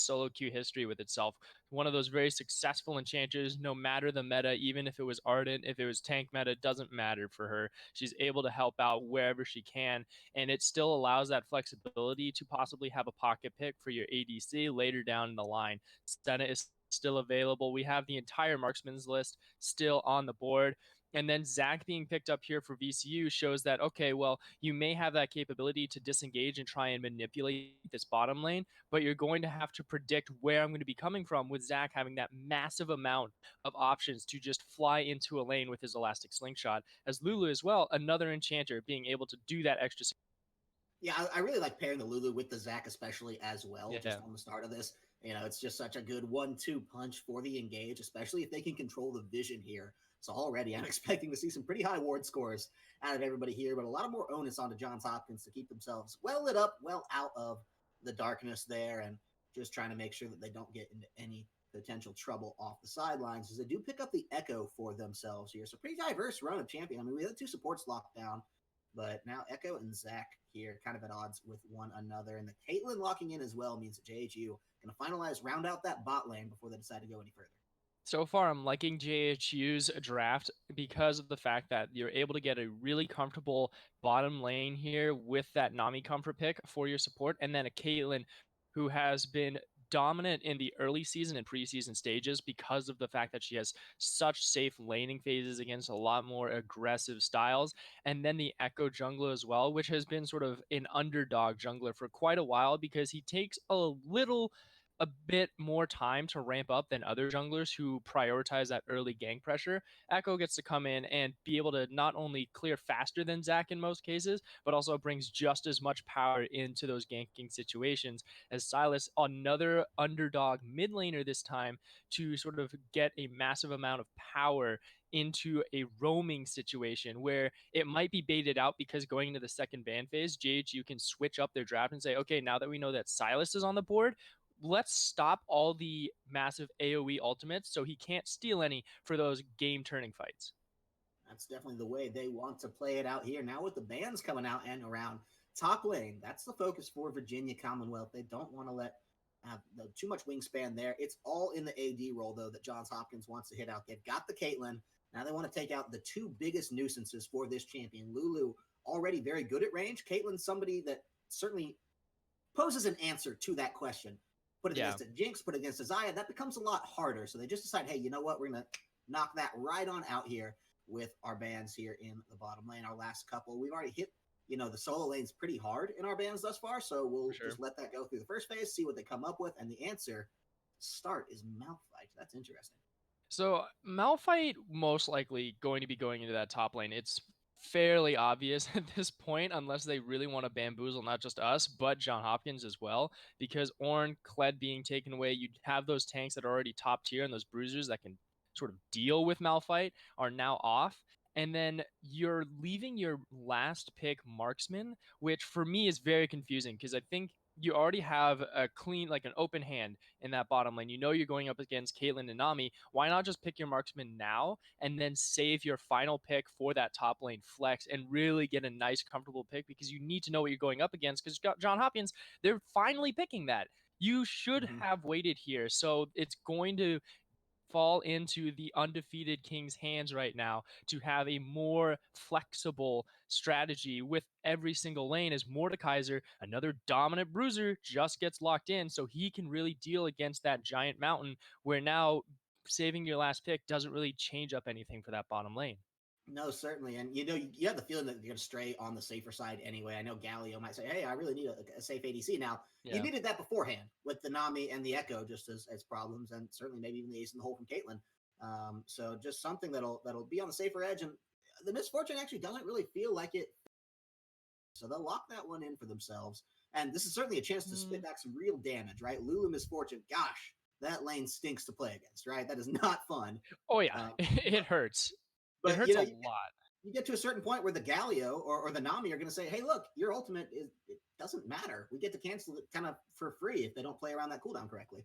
solo queue history with itself. One of those very successful enchanters, no matter the meta, even if it was Ardent, if it was tank meta, doesn't matter for her. She's able to help out wherever she can, and it still allows that flexibility to possibly have a pocket pick for your ADC later down in the line. Senna is still available. We have the entire marksman's list still on the board. And then Zach being picked up here for VCU shows that, okay, well, you may have that capability to disengage and try and manipulate this bottom lane, but you're going to have to predict where I'm going to be coming from with Zach having that massive amount of options to just fly into a lane with his elastic slingshot. As Lulu as well, another enchanter being able to do that extra. Yeah, I really like pairing the Lulu with the Zach, especially as well, Yeah. just on the start of this. It's just such a good 1-2 punch for the engage, especially if they can control the vision here. So already I'm expecting to see some pretty high ward scores out of everybody here, but a lot of more onus onto Johns Hopkins to keep themselves well lit up, well out of the darkness there, and just trying to make sure that they don't get into any potential trouble off the sidelines, as they do pick up the Echo for themselves here. So pretty diverse run of champion. I mean, we had 2 supports locked down, but now Echo and Zach here kind of at odds with one another. And the Caitlyn locking in as well means that JHU going to finalize, round out that bot lane before they decide to go any further. So far, I'm liking JHU's draft because of the fact that you're able to get a really comfortable bottom lane here with that Nami comfort pick for your support, and then a Caitlyn who has been dominant in the early season and preseason stages because of the fact that she has such safe laning phases against a lot more aggressive styles. And then the Echo jungler as well, which has been sort of an underdog jungler for quite a while because he takes a bit more time to ramp up than other junglers who prioritize that early gank pressure. Echo gets to come in and be able to not only clear faster than Zac in most cases, but also brings just as much power into those ganking situations as Silas, another underdog mid laner this time, to sort of get a massive amount of power into a roaming situation where it might be baited out because going into the second ban phase, JHU can switch up their draft and say, okay, now that we know that Silas is on the board, let's stop all the massive AoE ultimates so he can't steal any for those game-turning fights. That's definitely the way they want to play it out here. Now with the bans coming out and around top lane, that's the focus for Virginia Commonwealth. They don't want to let too much wingspan there. It's all in the AD role, though, that Johns Hopkins wants to hit out. They've got the Caitlyn. Now they want to take out the 2 biggest nuisances for this champion. Lulu, already very good at range. Caitlyn's somebody that certainly poses an answer to that question. Put it against a Jinx, put it against a Xayah, that becomes a lot harder. So they just decide, hey, you know what? We're going to knock that right on out here with our bans here in the bottom lane. Our last couple, we've already hit, the solo lanes pretty hard in our bans thus far. So we'll just let that go through the first phase, see what they come up with. And the answer start is Malphite. That's interesting. So Malphite most likely going to be going into that top lane. It's fairly obvious at this point, unless they really want to bamboozle not just us, but John Hopkins as well, because Ornn, Kled being taken away, you have those tanks that are already top tier and those bruisers that can sort of deal with Malphite are now off. And then you're leaving your last pick marksman, which for me is very confusing because I think you already have a clean, like an open hand in that bottom lane. You know you're going up against Caitlyn and Nami. Why not just pick your marksman now and then save your final pick for that top lane flex and really get a nice, comfortable pick because you need to know what you're going up against because John Hopkins, they're finally picking that. You should have waited here. So it's going to fall into the undefeated King's hands right now to have a more flexible strategy with every single lane as Mordekaiser, another dominant bruiser, just gets locked in so he can really deal against that giant mountain where now saving your last pick doesn't really change up anything for that bottom lane. No, certainly. And, you have the feeling that you're going to stray on the safer side anyway. I know Galio might say, hey, I really need a safe ADC. Now, you needed that beforehand with the Nami and the Echo just as problems, and certainly maybe even the ace in the hole from Caitlyn. So just something that'll be on the safer edge. And the misfortune actually doesn't really feel like it. So they'll lock that one in for themselves. And this is certainly a chance to spit back some real damage, right? Lulu Misfortune, gosh, that lane stinks to play against, right? That is not fun. Oh, yeah. It hurts. But it hurts a lot. You get to a certain point where the Galio or the Nami are going to say, hey, look, your ultimate it doesn't matter. We get to cancel it kind of for free if they don't play around that cooldown correctly.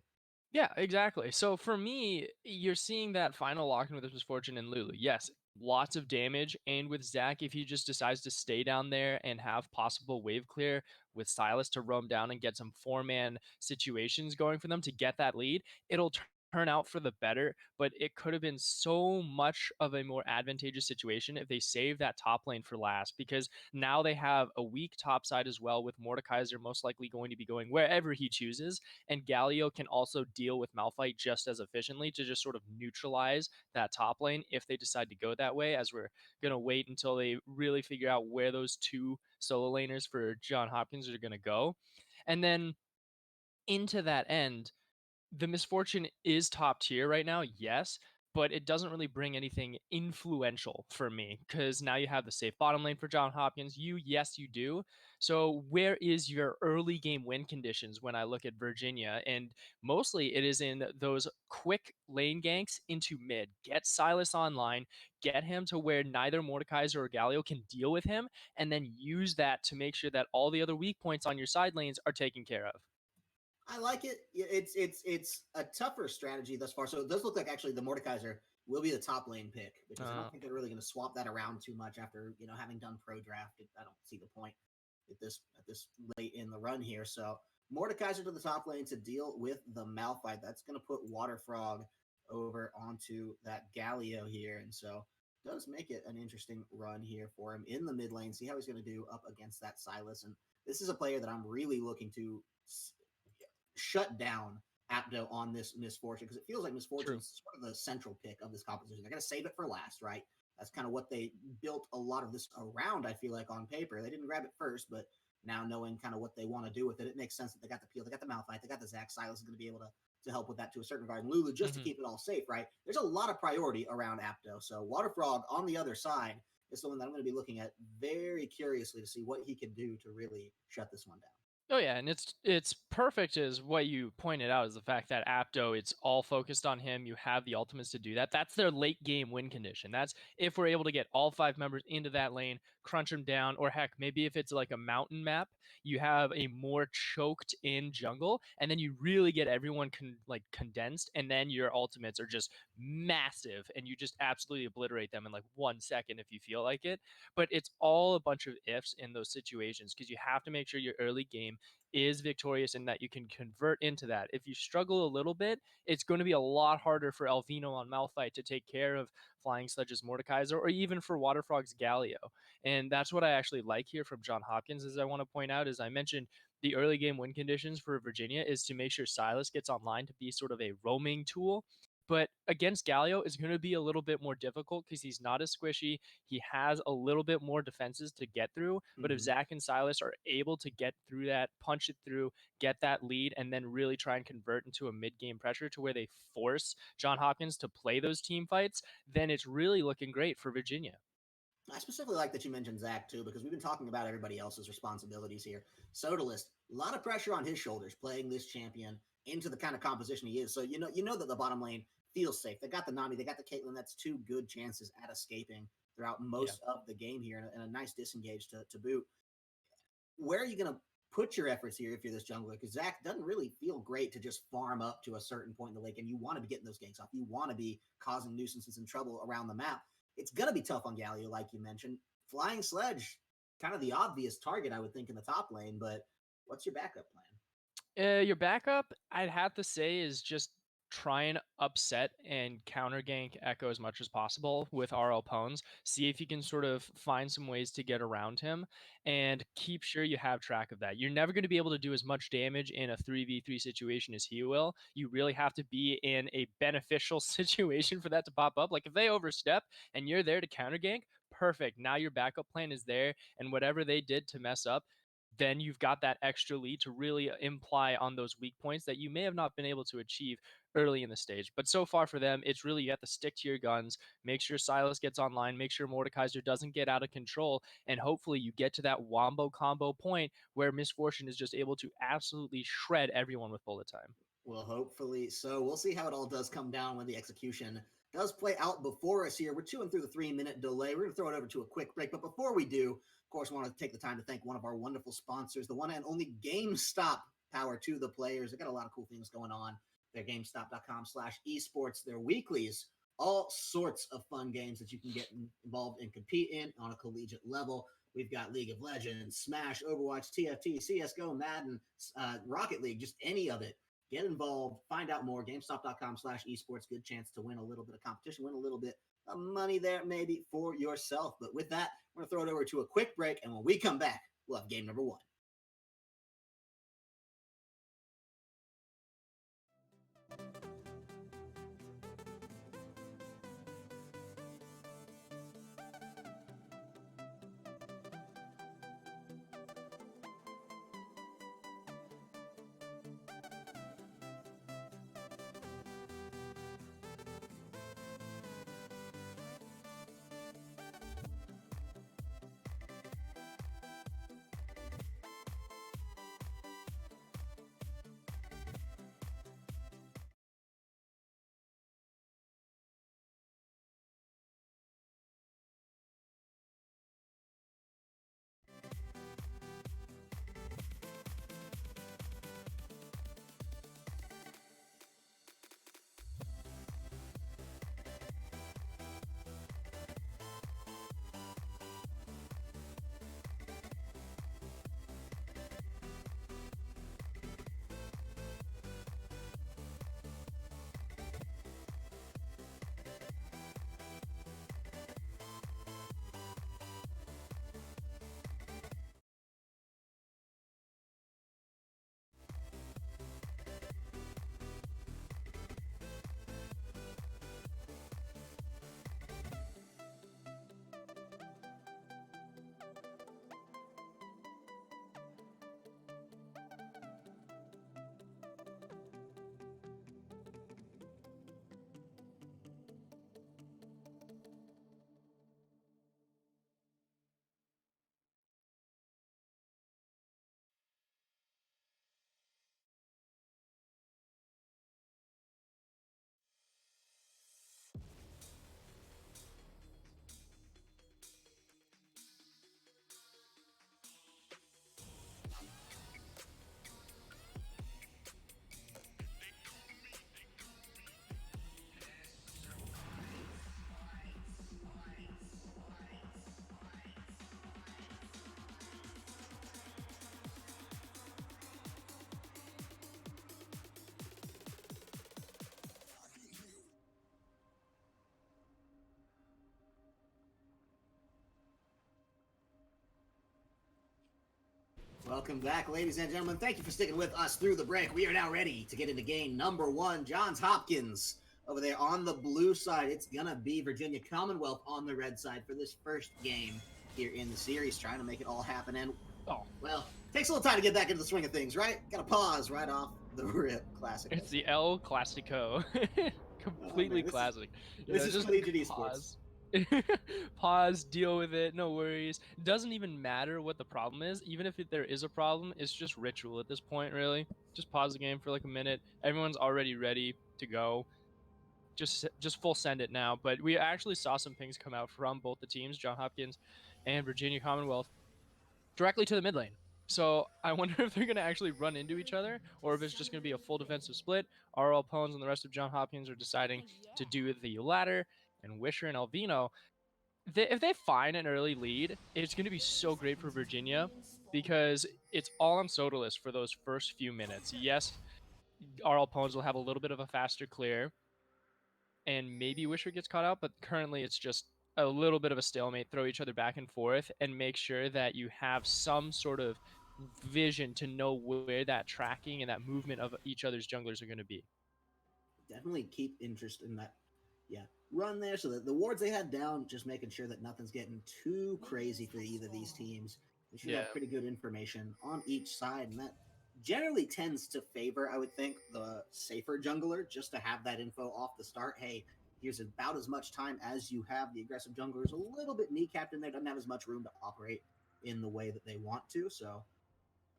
Yeah, exactly. So for me, you're seeing that final lock-in with Misfortune and Lulu. Yes, lots of damage. And with Zac, if he just decides to stay down there and have possible wave clear with Silas to roam down and get some four-man situations going for them to get that lead, it'll turn out for the better, but it could have been so much of a more advantageous situation if they saved that top lane for last, because now they have a weak top side as well, with Mordekaiser most likely going to be going wherever he chooses, and Galio can also deal with Malphite just as efficiently to just sort of neutralize that top lane if they decide to go that way, as we're going to wait until they really figure out where those two solo laners for John Hopkins are going to go. And then into that end, the misfortune is top tier right now, yes, but it doesn't really bring anything influential for me because now you have the safe bottom lane for John Hopkins. Yes, you do. So, where is your early game win conditions when I look at Virginia? And mostly it is in those quick lane ganks into mid. Get Silas online, get him to where neither Mordekaiser or Galio can deal with him, and then use that to make sure that all the other weak points on your side lanes are taken care of. I like it. It's a tougher strategy thus far. So it does look like actually the Mordekaiser will be the top lane pick because I don't think they're really going to swap that around too much after having done pro draft. I don't see the point at this late in the run here. So Mordekaiser to the top lane to deal with the Malphite. That's going to put Waterfrog over onto that Galio here, and so does make it an interesting run here for him in the mid lane. See how he's going to do up against that Silas, and this is a player that I'm really looking to shut down Apto on this Misfortune because it feels like Misfortune True. is sort of the central pick of this composition. They're going to save it for last, right? That's kind of what they built a lot of this around, I feel like, on paper. They didn't grab it first, but now knowing kind of what they want to do with it, it makes sense that they got the peel, they got the Malphite, they got the Zac. Silas is going to be able to help with that to a certain regard. And Lulu, just to Mm-hmm. keep it all safe, right? There's a lot of priority around Apto. So Waterfrog on the other side is someone that I'm going to be looking at very curiously to see what he can do to really shut this one down. Oh yeah, and it's perfect as what you pointed out is the fact that Apto, it's all focused on him. You have the ultimates to do that. That's their late game win condition. That's if we're able to get all five members into that lane, crunch them down, or heck, maybe if it's like a mountain map, you have a more choked in jungle, and then you really get everyone condensed, and then your ultimates are just massive, and you just absolutely obliterate them in like 1 second if you feel like it. But it's all a bunch of ifs in those situations because you have to make sure your early game is victorious and that you can convert into that. If you struggle a little bit, it's going to be a lot harder for Alvino on Malphite to take care of Flying Sledge's Mordekaiser or even for Waterfrog's Galio. And that's what I actually like here from John Hopkins, as I want to point out, as I mentioned, the early game win conditions for Virginia is to make sure Silas gets online to be sort of a roaming tool. But against Galio is going to be a little bit more difficult because he's not as squishy. He has a little bit more defenses to get through. But if Mm-hmm. Zac and Silas are able to get through that, punch it through, get that lead, and then really try and convert into a mid game pressure to where they force John Hopkins to play those team fights, then it's really looking great for Virginia. I specifically like that you mentioned Zac too, because we've been talking about everybody else's responsibilities here. Sodalist, a lot of pressure on his shoulders playing this champion into the kind of composition he is. So you know that the bottom lane feels safe. They got the Nami, they got the Caitlyn. That's two good chances at escaping throughout Yeah. most of the game here, and a nice disengage to boot. Where are you going to put your efforts here if you're this jungler? Because Zac doesn't really feel great to just farm up to a certain point in the lake, and you want to be getting those ganks off. You want to be causing nuisances and trouble around the map. It's going to be tough on Galio, like you mentioned. Flying Sledge, kind of the obvious target, I would think, in the top lane, but what's your backup plan? Your backup, I'd have to say, is just try and upset and counter gank Echo as much as possible with RL Pwns. See if you can sort of find some ways to get around him and keep sure you have track of that. You're never going to be able to do as much damage in a 3v3 situation as he will. You really have to be in a beneficial situation for that to pop up. Like if they overstep and you're there to counter gank, perfect. Now your backup plan is there, and whatever they did to mess up, then you've got that extra lead to really imply on those weak points that you may have not been able to achieve early in the stage. But so far for them, it's really you have to stick to your guns, make sure Silas gets online, make sure Mordekaiser doesn't get out of control, and hopefully you get to that wombo combo point where Misfortune is just able to absolutely shred everyone with bullet time. Well, hopefully so. We'll see how it all does come down when the execution does play out before us here. We're chewing through the 3 minute delay. We're going to throw it over to a quick break. But before we do, of course, I want to take the time to thank one of our wonderful sponsors, the one and only GameStop. Power to the players. They got a lot of cool things going on. Their GameStop.com/esports, their weeklies, all sorts of fun games that you can get involved and compete in on a collegiate level. We've got League of Legends, Smash, Overwatch, TFT, CSGO, Madden, Rocket League, just any of it. Get involved, find out more. GameStop.com/esports. Good chance to win a little bit of competition, win a little bit of money there, maybe for yourself. But with that, we're going to throw it over to a quick break. And when we come back, we'll have game number 1. Welcome back, ladies and gentlemen. Thank you for sticking with us through the break. We are now ready to get into game number 1. Johns Hopkins over there on the blue side. It's going to be Virginia Commonwealth on the red side for this first game here in the series, trying to make it all happen. And, well, takes a little time to get back into the swing of things, right? Got to pause right off the rip. Classic. It's the El Clasico. Completely classic. This is collegiate esports. Pause, deal with it, no worries. It doesn't even matter what the problem is. Even if there is a problem, it's just ritual at this point, really. Just pause the game for like a minute. Everyone's already ready to go. Just full send it now. But we actually saw some things come out from both the teams, Johns Hopkins and Virginia Commonwealth, directly to the mid lane. So I wonder if they're going to actually run into each other, or if it's just going to be a full defensive split. RL Pons and the rest of Johns Hopkins are deciding to do the latter, and Wisher and Alvino, if they find an early lead, it's going to be so great for Virginia, because it's all on Sodalis for those first few minutes. Yes, RL Pons will have a little bit of a faster clear, and maybe Wisher gets caught out, but currently it's just a little bit of a stalemate. Throw each other back and forth and make sure that you have some sort of vision to know where that tracking and that movement of each other's junglers are going to be. Definitely keep interest in that run there, so that the wards they had down, just making sure that nothing's getting too crazy for either of these teams. They should have pretty good information on each side, and that generally tends to favor, I would think, the safer jungler, just to have that info off the start. Hey, here's about as much time as you have. The aggressive jungler is a little bit kneecapped in there, doesn't have as much room to operate in the way that they want to, so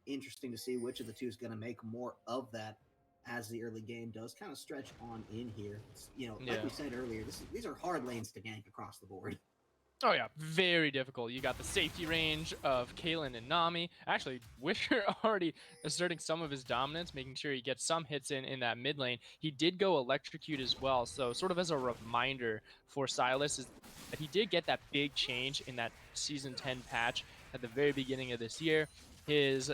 interesting to see which of the two is going to make more of that as the early game does kind of stretch on in here. It's, like we said earlier, these are hard lanes to gank across the board. Oh yeah, very difficult. You got the safety range of Kalen and Nami. Actually, Wisher already asserting some of his dominance, making sure he gets some hits in that mid lane. He did go electrocute as well, so sort of as a reminder for Silas is that he did get that big change in that Season 10 patch at the very beginning of this year. His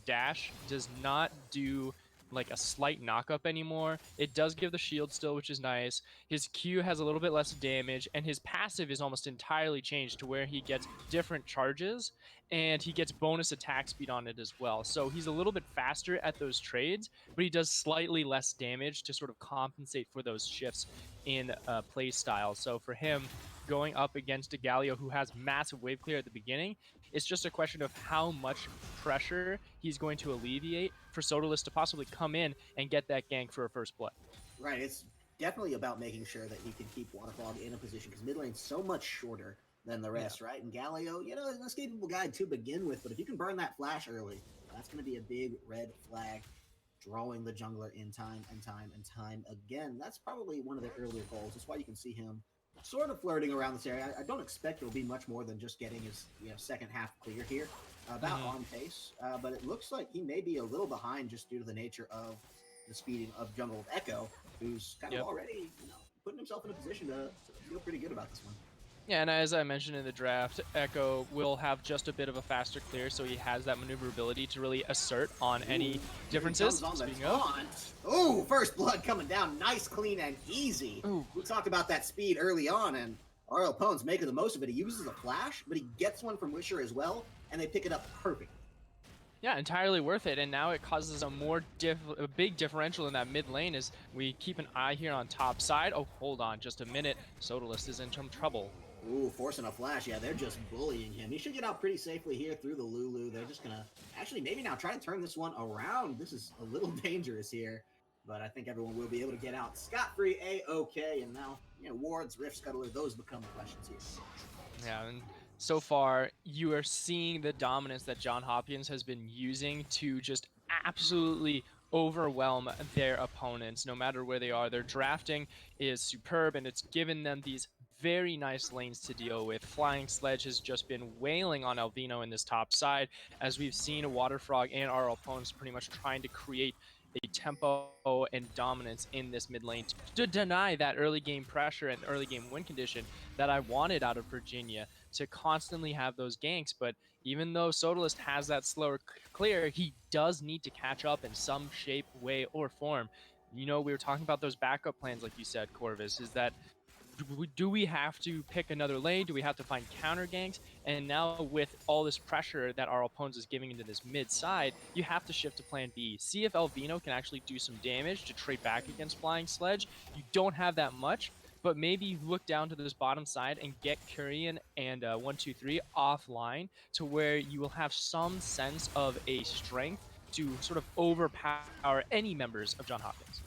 dash does not do like a slight knockup anymore. It does give the shield still, which is nice. His Q has a little bit less damage, and his passive is almost entirely changed to where he gets different charges and he gets bonus attack speed on it as well. So he's a little bit faster at those trades, but he does slightly less damage to sort of compensate for those shifts in play style. So for him, going up against a Galio who has massive wave clear at the beginning, it's just a question of how much pressure he's going to alleviate for Sodalis to possibly come in and get that gank for a first blood. Right, it's definitely about making sure that he can keep Waterfog in a position because mid lane's so much shorter than the Yeah. rest, right? And Galio, an escapable guy to begin with, but if you can burn that flash early, that's going to be a big red flag, drawing the jungler in time and time and time again. That's probably one of their earlier goals. That's why you can see him sort of flirting around this area. I don't expect it'll be much more than just getting his second half clear here, about on pace. But it looks like he may be a little behind just due to the nature of the speeding of Jungle of Echo, who's kind of already putting himself in a position to feel pretty good about this one. Yeah, and as I mentioned in the draft, Echo will have just a bit of a faster clear, so he has that maneuverability to really assert on any differences. On the Speaking taunt. Oh, first blood coming down, nice, clean, and easy. We talked about that speed early on, and our opponent's making the most of it. He uses a flash, but he gets one from Wisher as well, and they pick it up perfect. Yeah, entirely worth it, and now it causes a big differential in that mid lane as we keep an eye here on top side. Oh, hold on just a minute. Sodalis is in some trouble. Ooh, forcing a flash. Yeah, they're just bullying him. He should get out pretty safely here through the Lulu. They're just going to actually maybe now try to turn this one around. This is a little dangerous here, but I think everyone will be able to get out scot-free, A-okay, and now, wards, Rift Scuttler, those become questions here. Yeah, and so far you are seeing the dominance that John Hopkins has been using to just absolutely overwhelm their opponents no matter where they are. Their drafting is superb and it's given them these very nice lanes to deal with. Flying Sledge has just been wailing on Alvino in this top side as we've seen Water Frog and our opponents pretty much trying to create a tempo and dominance in this mid lane to deny that early game pressure and early game win condition that I wanted out of Virginia, to constantly have those ganks. But even though Sodalis has that slower clear, he does need to catch up in some shape, way, or form. We were talking about those backup plans, like you said, Corvus, is that do we have to pick another lane? Do we have to find counter ganks? And now with all this pressure that our opponents is giving into this mid side, you have to shift to plan B. See if Alvino can actually do some damage to trade back against Flying Sledge. You don't have that much, but maybe look down to this bottom side and get Kurian and 123 offline to where you will have some sense of a strength to sort of overpower any members of John Hopkins.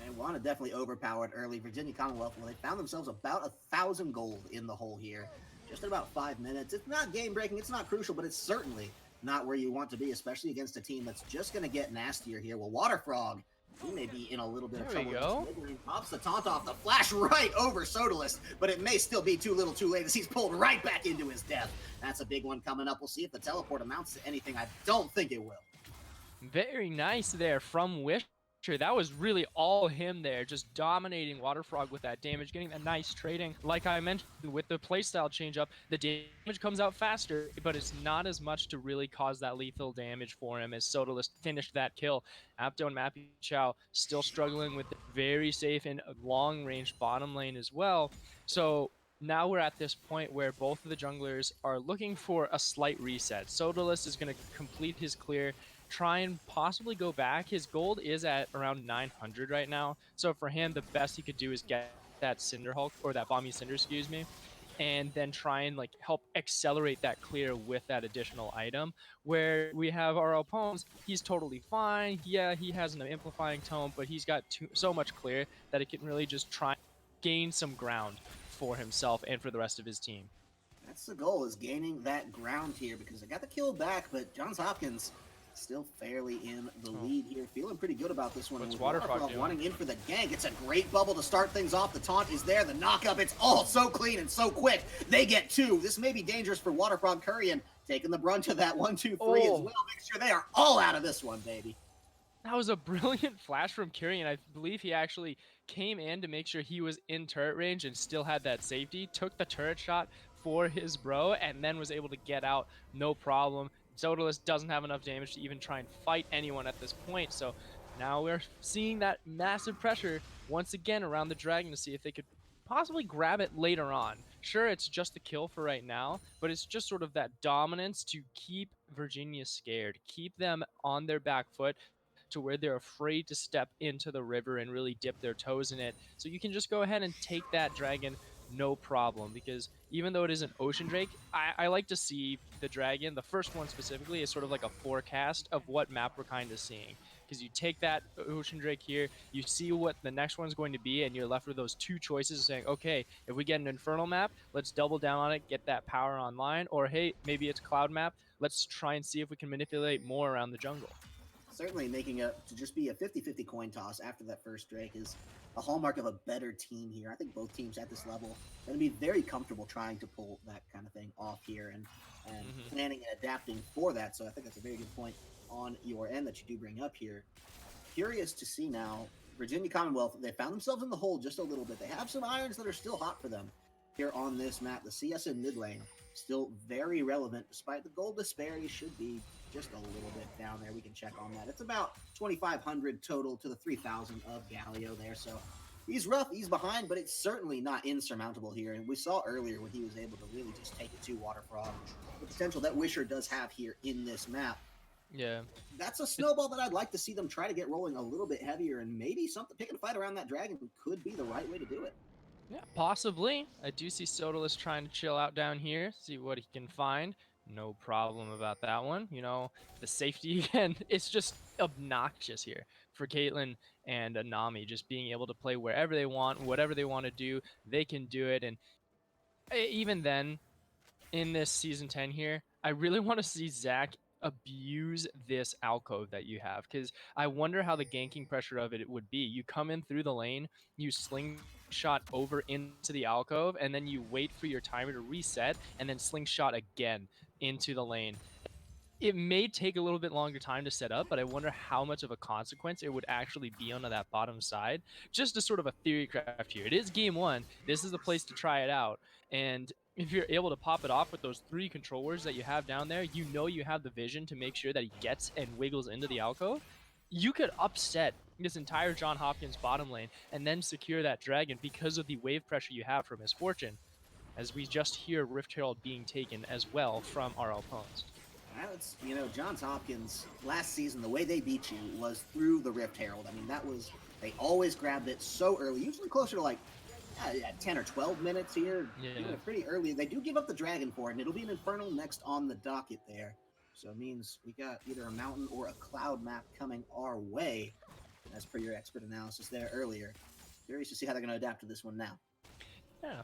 They want to definitely overpower it early. Virginia Commonwealth, well, they found themselves about 1,000 gold in the hole here. Just in about 5 minutes. It's not game breaking, it's not crucial, but it's certainly not where you want to be, especially against a team that's just going to get nastier here. Well, Water Frog, he may be in a little bit of trouble. There we go. Pops the taunt off, the flash right over Sodalis, but it may still be too little too late as he's pulled right back into his death. That's a big one coming up. We'll see if the teleport amounts to anything. I don't think it will. Very nice there from Wisher. That was really all him there, just dominating Water Frog with that damage, getting that nice trading. Like I mentioned, with the playstyle change up, the damage comes out faster, but it's not as much to really cause that lethal damage for him as Sodalis finished that kill. Apto and Mappy Chow still struggling with the very safe and long-range bottom lane as well. So now we're at this point where both of the junglers are looking for a slight reset. Sodalis is going to complete his clear, try and possibly go back. His gold is at around 900 right now. So for him, the best he could do is get that Cinder Hulk, or that Bomby Cinder, excuse me, and then try and help accelerate that clear with that additional item. Where we have our opponents, he's totally fine. Yeah, he has an amplifying tome, but he's got so much clear that it can really just try and gain some ground for himself and for the rest of his team. That's the goal, is gaining that ground here, because they got the kill back, but Johns Hopkins still fairly in the lead here. Feeling pretty good about this one. What's Water Frog doing? Wanting in for the gank. It's a great bubble to start things off. The taunt is there. The knock-up, it's all so clean and so quick. They get two. This may be dangerous for Water Frog. Kurian taking the brunt of that 1, 2, 3 as well. Make sure they are all out of this one, baby. That was a brilliant flash from Kurian. I believe he actually came in to make sure he was in turret range and still had that safety. Took the turret shot for his bro and then was able to get out no problem. Zodalus doesn't have enough damage to even try and fight anyone at this point. So now we're seeing that massive pressure once again around the dragon to see if they could possibly grab it later on. Sure, it's just the kill for right now, but it's just sort of that dominance to keep Virginia scared, keep them on their back foot to where they're afraid to step into the river and really dip their toes in it. So you can just go ahead and take that dragon no problem, because even though it is an ocean drake, I like to see the dragon, the first one specifically, is sort of like a forecast of what map we're kind of seeing, because you take that ocean drake here, you see what the next one's going to be, and you're left with those two choices saying, okay, if we get an infernal map, let's double down on it, get that power online, or hey, maybe it's cloud map, let's try and see if we can manipulate more around the jungle. Certainly making to just be a 50-50 coin toss after that first Drake is a hallmark of a better team here. I think both teams at this level are going to be very comfortable trying to pull that kind of thing off here and planning and adapting for that. So I think that's a very good point on your end that you do bring up here. Curious to see now, Virginia Commonwealth, they found themselves in the hole just a little bit. They have some irons that are still hot for them here on this map. The CS in mid lane still very relevant, despite the gold disparity should be just a little bit down there. We can check on that. It's about 2,500 total to the 3,000 of Galio there. So he's rough, he's behind, but it's certainly not insurmountable here. And we saw earlier when he was able to really just take it to Waterfrog, the potential that Wisher does have here in this map. Yeah. That's a snowball that I'd like to see them try to get rolling a little bit heavier, and maybe something picking a fight around that dragon could be the right way to do it. Yeah, possibly. I do see Sodalus trying to chill out down here, see what he can find. No problem about that one. You know, the safety again, it's just obnoxious here for Caitlyn and Nami, just being able to play wherever they want, whatever they want to do, they can do it. And even then, in this season 10 here, I really want to see Zach abuse this alcove that you have, because I wonder how the ganking pressure of it would be. You come in through the lane, you slingshot over into the alcove, and then you wait for your timer to reset, and then slingshot again into the lane. It may take a little bit longer time to set up, but I wonder how much of a consequence it would actually be on that bottom side. Just as sort of a theory craft here. It is game one. This is the place to try it out. And if you're able to pop it off with those 3 controllers that you have down there, you know you have the vision to make sure that he gets and wiggles into the alcove. You could upset this entire John Hopkins bottom lane and then secure that dragon because of the wave pressure you have from his fortune, as we just hear Rift Herald being taken as well from our opponents. It's, you know, Johns Hopkins last season, the way they beat you was through the Rift Herald. I mean, that was, they always grabbed it so early, usually closer to like 10 or 12 minutes here. Yeah. Pretty early. They do give up the dragon for it, and it'll be an Infernal next on the docket there. So it means we got either a mountain or a cloud map coming our way, as per your expert analysis there earlier. Curious to see how they're going to adapt to this one now. Yeah.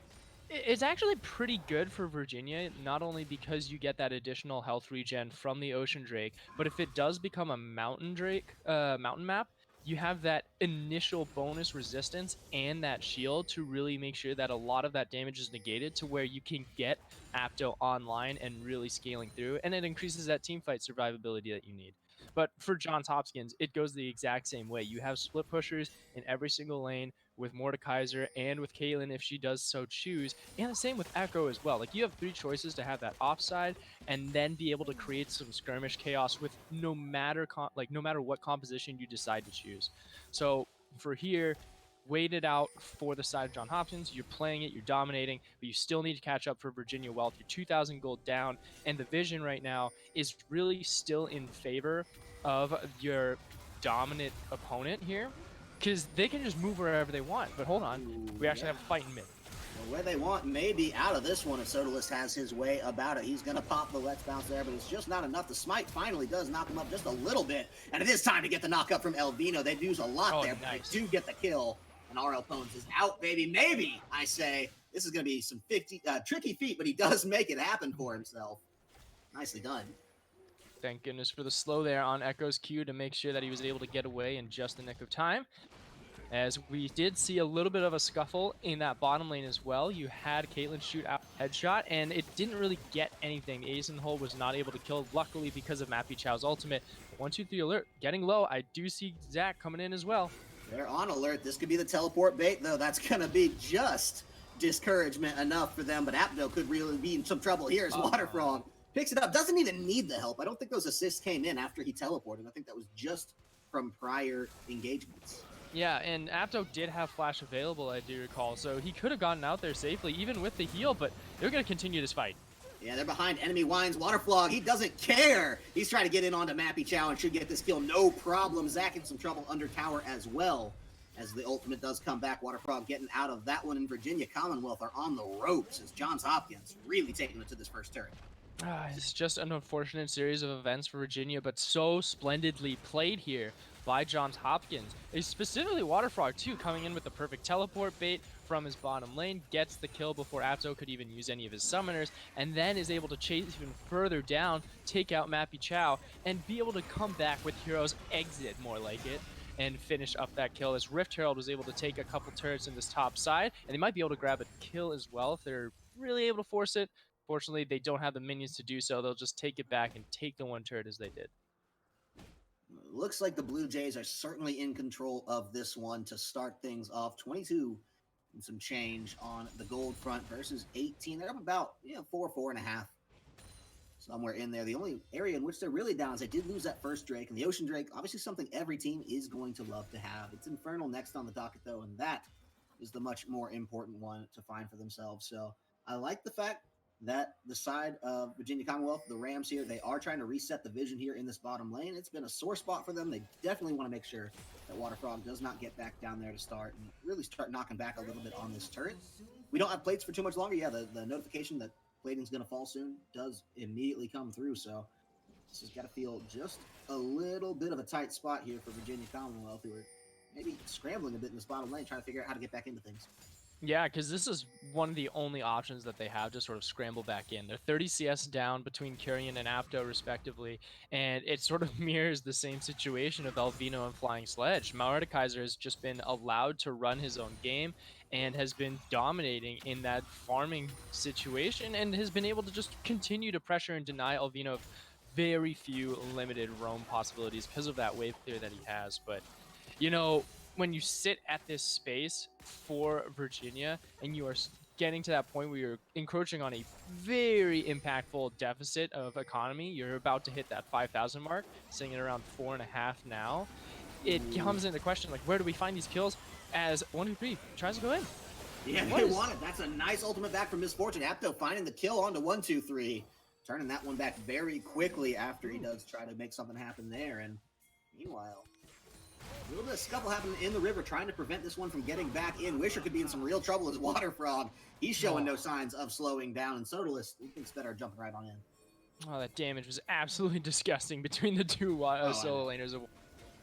It's actually pretty good for Virginia, not only because you get that additional health regen from the Ocean Drake, but if it does become a mountain map, you have that initial bonus resistance and that shield to really make sure that a lot of that damage is negated to where you can get Apto online and really scaling through, and it increases that teamfight survivability that you need. But for Johns Hopkins, it goes the exact same way. You have split pushers in every single lane with Mordekaiser and with Caitlyn if she does so choose, and the same with Echo as well. Like, you have 3 choices to have that offside and then be able to create some skirmish chaos with no matter what composition you decide to choose. So for here, wait it out for the side of John Hopkins. You're playing it, you're dominating, but you still need to catch up for Virginia Wealth. You're 2,000 gold down, and the vision right now is really still in favor of your dominant opponent here, because they can just move wherever they want. But hold on, we actually have a fight in mid. Well, where they want maybe out of this one if Sodalus has his way about it. He's going to pop the Let's Bounce there, but it's just not enough. The smite finally does knock him up just a little bit, and it is time to get the knock up from Elvino. They use a lot there, but they do get the kill, and RL Pones is out, baby. Maybe, I say, this is going to be some tricky feat, but he does make it happen for himself. Nicely done. Thank goodness for the slow there on Echo's Q to make sure that he was able to get away in just the nick of time. As we did see a little bit of a scuffle in that bottom lane as well. You had Caitlyn shoot out headshot, and it didn't really get anything. Ace in the hole was not able to kill, luckily because of Mappy Chow's ultimate. 1, 2, 3 alert, getting low. I do see Zach coming in as well. They're on alert. This could be the teleport bait, though. That's going to be just discouragement enough for them, but Apto could really be in some trouble here as Waterfrog picks it up. Doesn't even need the help. I don't think those assists came in after he teleported. I think that was just from prior engagements. Yeah, and Apto did have Flash available, I do recall, so he could have gotten out there safely, even with the heal, but they're going to continue this fight. Yeah, they're behind enemy Wines. Waterflog, he doesn't care. He's trying to get in onto Mappy Chow and should get this kill. No problem. Zach in some trouble under tower as well. As the ultimate does come back, Waterfrog getting out of that one in Virginia. Commonwealth are on the ropes as Johns Hopkins really taking it to this first turret. It's just an unfortunate series of events for Virginia, but so splendidly played here by Johns Hopkins. Specifically Waterfrog too, coming in with the perfect teleport bait from his bottom lane, gets the kill before Apto could even use any of his summoners, and then is able to chase even further down, take out Mappy Chow, and be able to come back with Hero's Exit, more like it, and finish up that kill as Rift Herald was able to take a couple turrets in this top side, and they might be able to grab a kill as well if they're really able to force it. Fortunately, they don't have the minions to do so. They'll just take it back and take the one turret as they did. Looks like the Blue Jays are certainly in control of this one to start things off. 22 and some change on the gold front versus 18. They're up about 4.5. Somewhere in there. The only area in which they're really down is they did lose that first Drake, and the Ocean Drake, obviously something every team is going to love to have. It's Infernal next on the docket, though, and that is the much more important one to find for themselves. So I like the fact that the side of Virginia Commonwealth, the Rams here, they are trying to reset the vision here in this bottom lane. It's been a sore spot for them. They definitely want to make sure that Waterfrog does not get back down there to start and really start knocking back a little bit on this turret. We don't have plates for too much longer. Yeah, the notification that plating's going to fall soon does immediately come through, so this has got to feel just a little bit of a tight spot here for Virginia Commonwealth, who are maybe scrambling a bit in this bottom lane, trying to figure out how to get back into things. Yeah, because this is one of the only options that they have to sort of scramble back in. They're 30 CS down between Carrion and Apto, respectively, and it sort of mirrors the same situation of Elvino and Flying Sledge. Mordekaiser has just been allowed to run his own game and has been dominating in that farming situation and has been able to just continue to pressure and deny Elvino of very few limited roam possibilities because of that wave clear that he has. But, when you sit at this space for Virginia and you are getting to that point where you're encroaching on a very impactful deficit of economy, you're about to hit that 5,000 mark, sitting at around 4.5 now. It comes into question, like, where do we find these kills as 1-2-3 tries to go in? Yeah, they want it. That's a nice ultimate back from Misfortune. Apto finding the kill onto 1-2-3, turning that one back very quickly after he does try to make something happen there. And meanwhile, a little bit of scuffle happening in the river, trying to prevent this one from getting back in. Wisher could be in some real trouble as Waterfrog. He's showing no signs of slowing down, and Sodalist, he thinks better jumping right on in. Oh, that damage was absolutely disgusting between the two solo laners of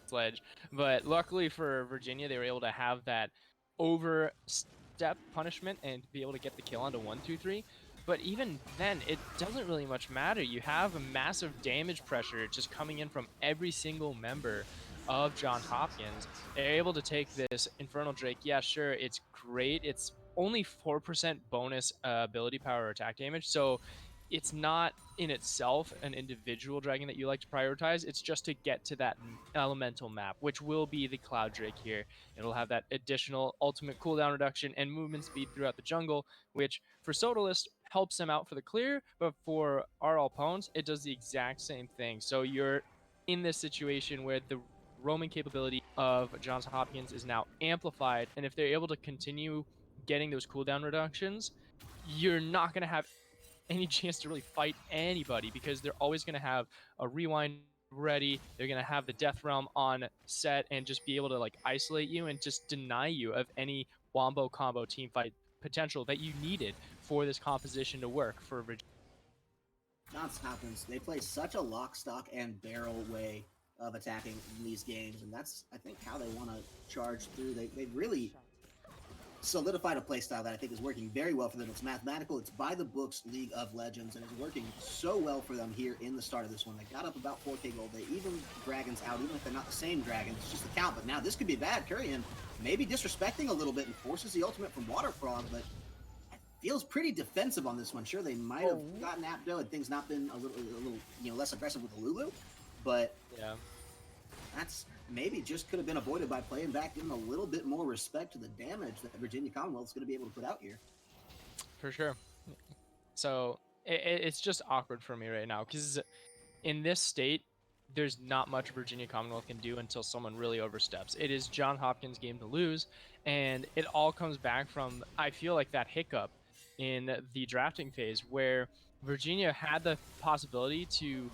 Sledge. But luckily for Virginia, they were able to have that overstep punishment and be able to get the kill onto 1-2-3. But even then, it doesn't really much matter. You have a massive damage pressure just coming in from every single member of Johns Hopkins. They're able to take this Infernal Drake. Yeah, sure, it's great. It's only 4% bonus ability power or attack damage, so it's not in itself an individual dragon that you like to prioritize. It's just to get to that elemental map, which will be the Cloud Drake here. It'll have that additional ultimate cooldown reduction and movement speed throughout the jungle, which for Sodalist helps him out for the clear, but for our opponents, it does the exact same thing. So you're in this situation where the roaming capability of Johns Hopkins is now amplified, and if they're able to continue getting those cooldown reductions, you're not going to have any chance to really fight anybody because they're always going to have a rewind ready. They're going to have the Death Realm on set and just be able to isolate you and just deny you of any wombo combo team fight potential that you needed for this composition to work for Virginia. Johns Hopkins, they play such a lock, stock, and barrel way of attacking in these games, and that's, I think, how they want to charge through. They've really solidified a playstyle that I think is working very well for them. It's mathematical, it's by the books League of Legends, and it's working so well for them here in the start of this one. They got up about 4k gold. They even dragons out, even if they're not the same dragon, it's just the count. But now this could be bad. Kurian maybe disrespecting a little bit and forces the ultimate from Waterfrog, but feels pretty defensive on this one. Sure, they might have gotten Apto had things not been a little less aggressive with the Lulu, but yeah, that's maybe just could have been avoided by playing back, giving a little bit more respect to the damage that Virginia Commonwealth is going to be able to put out here. for sure. So it's just awkward for me right now because in this state, there's not much Virginia Commonwealth can do until someone really oversteps. It is John Hopkins' game to lose, and it all comes back from, I feel like, that hiccup in the drafting phase where Virginia had the possibility to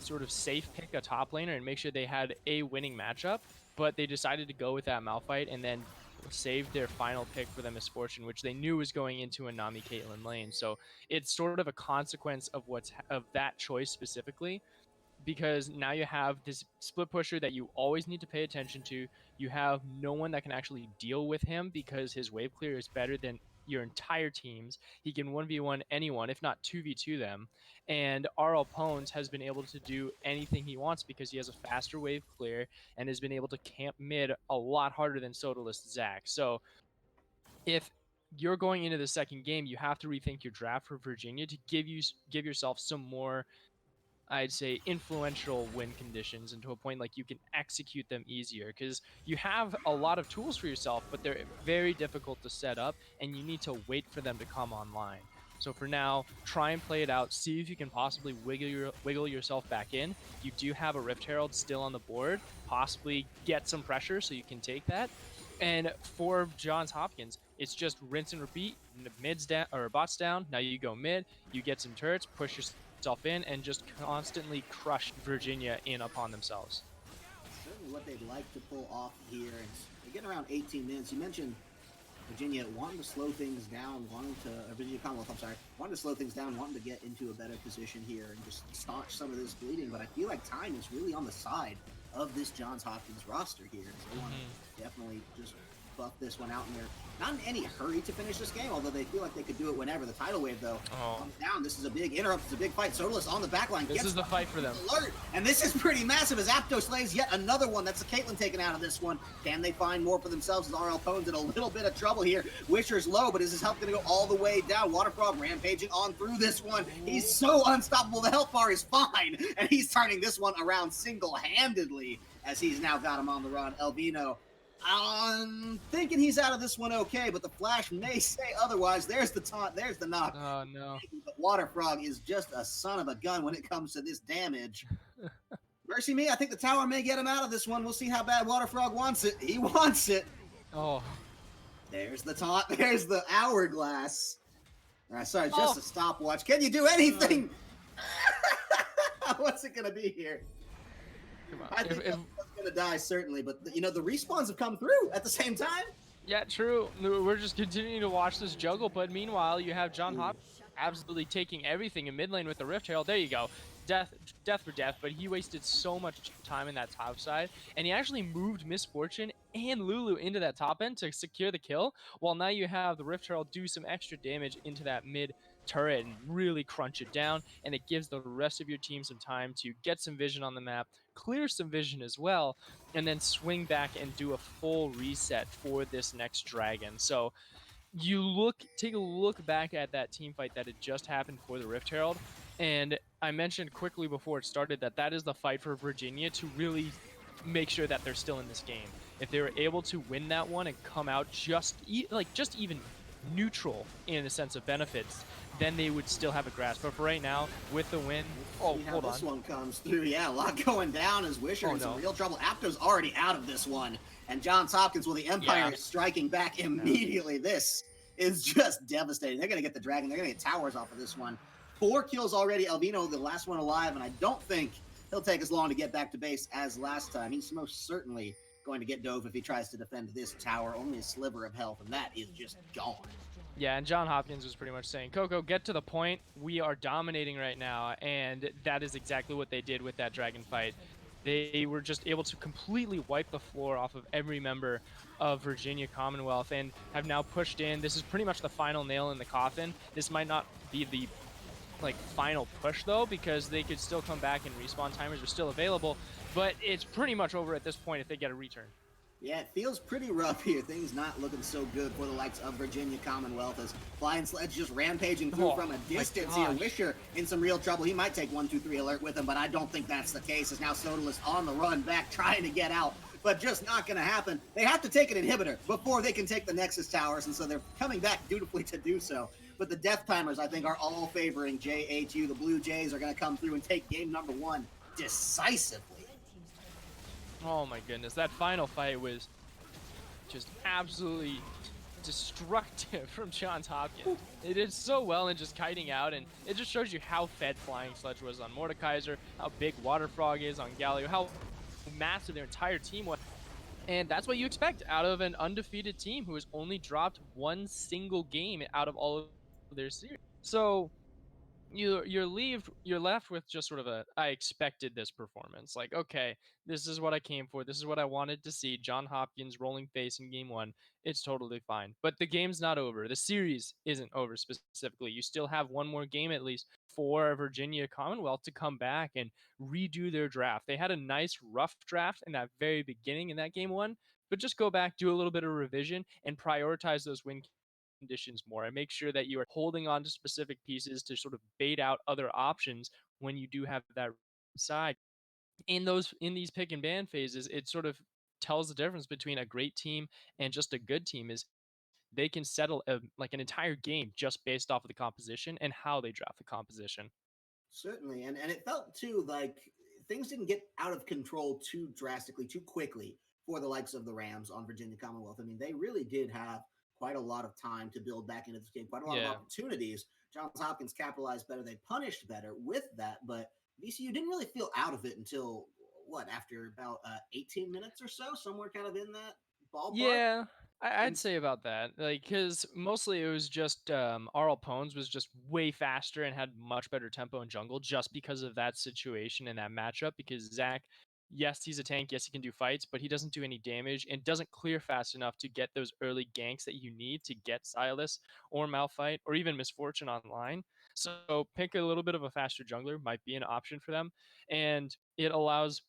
sort of safe pick a top laner and make sure they had a winning matchup, but they decided to go with that Malphite and then saved their final pick for the misfortune, which they knew was going into a Nami Caitlyn lane. So it's sort of a consequence of of that choice specifically, because now you have this split pusher that you always need to pay attention to. You have no one that can actually deal with him because his wave clear is better than your entire team's. He can 1v1 anyone, if not 2v2 them. And RL Pons has been able to do anything he wants because he has a faster wave clear and has been able to camp mid a lot harder than Sodalist Zac. So if you're going into the second game, you have to rethink your draft for Virginia to give yourself some more, I'd say, influential win conditions, and to a point like you can execute them easier because you have a lot of tools for yourself, but they're very difficult to set up and you need to wait for them to come online. So for now, try and play it out. See if you can possibly wiggle yourself back in. You do have a Rift Herald still on the board. Possibly get some pressure so you can take that. And for Johns Hopkins, it's just rinse and repeat. Mid's down or bots down. Now you go mid. You get some turrets. Push yourself in and just constantly crush Virginia in upon themselves. Certainly what they'd like to pull off here. And they're getting around 18 minutes. You mentioned Virginia wanting to slow things down, Virginia Commonwealth, I'm sorry, wanting to slow things down, wanting to get into a better position here and just staunch some of this bleeding. But I feel like time is really on the side of this Johns Hopkins roster here. So they want to definitely just buff this one out, and they're not in any hurry to finish this game, although they feel like they could do it whenever. The tidal wave, though, comes down. This is a big interrupt. It's a big fight. Sodalist on the back line. This is the fight for them. Alert, and this is pretty massive as Apto slays yet another one. That's a Caitlyn taken out of this one. Can they find more for themselves as RL Pons in a little bit of trouble here? Wisher's low, but is his health going to go all the way down? Waterfrog rampaging on through this one. He's so unstoppable. The health bar is fine, and he's turning this one around single-handedly as he's now got him on the run. Elvino, I'm thinking he's out of this one okay, but the flash may say otherwise. There's the taunt, there's the knock. Oh, no. But Waterfrog is just a son of a gun when it comes to this damage. Mercy me, I think the tower may get him out of this one. We'll see how bad Waterfrog wants it. He wants it. Oh. There's the taunt, there's the hourglass. Sorry, just a stopwatch. Can you do anything? What's it going to be here? I think that's going to die, certainly, but, you know, the respawns have come through at the same time. Yeah, true. We're just continuing to watch this juggle, but meanwhile, you have John Hopkins absolutely taking everything in mid lane with the Rift Herald. There you go. Death for death, but he wasted so much time in that top side, and he actually moved Misfortune and Lulu into that top end to secure the kill, while now you have the Rift Herald do some extra damage into that mid turret and really crunch it down, and it gives the rest of your team some time to get some vision on the map, clear some vision as well, and then swing back and do a full reset for this next dragon. So take a look back at that team fight that had just happened for the Rift Herald, and I mentioned quickly before it started that is the fight for Virginia to really make sure that they're still in this game. If they were able to win that one and come out just even neutral in a sense of benefits, then they would still have a grasp. But for right now, with the win, hold on. This one comes through. Yeah, a lot going down as Wisher in some real trouble. Apto's already out of this one, and Johns Hopkins, well, the Empire is striking back immediately. This is just devastating. They're going to get the dragon. They're going to get towers off of this one. 4 kills already. Elvino, the last one alive, and I don't think he'll take as long to get back to base as last time. He's most certainly going to get dove if he tries to defend this tower. Only a sliver of health, and that is just gone. Yeah, and John Hopkins was pretty much saying, Coco, get to the point. We are dominating right now, and that is exactly what they did with that dragon fight. They were just able to completely wipe the floor off of every member of Virginia Commonwealth and have now pushed in. This is pretty much the final nail in the coffin. This might not be the final push though, because they could still come back and respawn timers are still available, but it's pretty much over at this point if they get a return. Yeah, it feels pretty rough here. Things not looking so good for the likes of Virginia Commonwealth as Flying Sledge just rampaging through from a distance here. Wisher in some real trouble. He might take 1, 2, 3 alert with him, but I don't think that's the case as now Sodalist on the run back trying to get out but just not going to happen. They have to take an inhibitor before they can take the Nexus towers, and so they're coming back dutifully to do so. But the Death Timers, I think, are all favoring JHU. The Blue Jays are going to come through and take game number 1 decisively. Oh my goodness, that final fight was just absolutely destructive from Johns Hopkins. They did so well in just kiting out, and it just shows you how fed Flying Sledge was on Mordekaiser, how big Water Frog is on Galio, how massive their entire team was. And that's what you expect out of an undefeated team who has only dropped one single game out of all of their series. So you're left with just sort of a I expected this performance. Like, okay, this is what I came for. This is what I wanted to see. John Hopkins rolling face in game 1. It's totally fine. But the game's not over. The series isn't over specifically. You still have one more game at least for Virginia Commonwealth to come back and redo their draft. They had a nice rough draft in that very beginning in that game 1, but just go back, do a little bit of revision and prioritize those win conditions more and make sure that you are holding on to specific pieces to sort of bait out other options when you do have that side. In these pick and ban phases, it sort of tells the difference between a great team and just a good team is they can settle like an entire game just based off of the composition and how they draft the composition. Certainly, and it felt too like things didn't get out of control too drastically, too quickly for the likes of the Rams on Virginia Commonwealth. I mean, they really did have quite a lot of time to build back into this game, quite a lot of Yeah. opportunities. Johns Hopkins capitalized better, they punished better with that, but VCU didn't really feel out of it until what, after about 18 minutes or so, somewhere kind of in that ballpark. Yeah, I'd And say about that. Like, because mostly it was just Arl Pones was just way faster and had much better tempo in jungle just because of that situation and that matchup. Because Zach, yes, he's a tank. Yes, he can do fights, but he doesn't do any damage and doesn't clear fast enough to get those early ganks that you need to get Silas or Malphite or even Misfortune online. So pick a little bit of a faster jungler might be an option for them, and it allows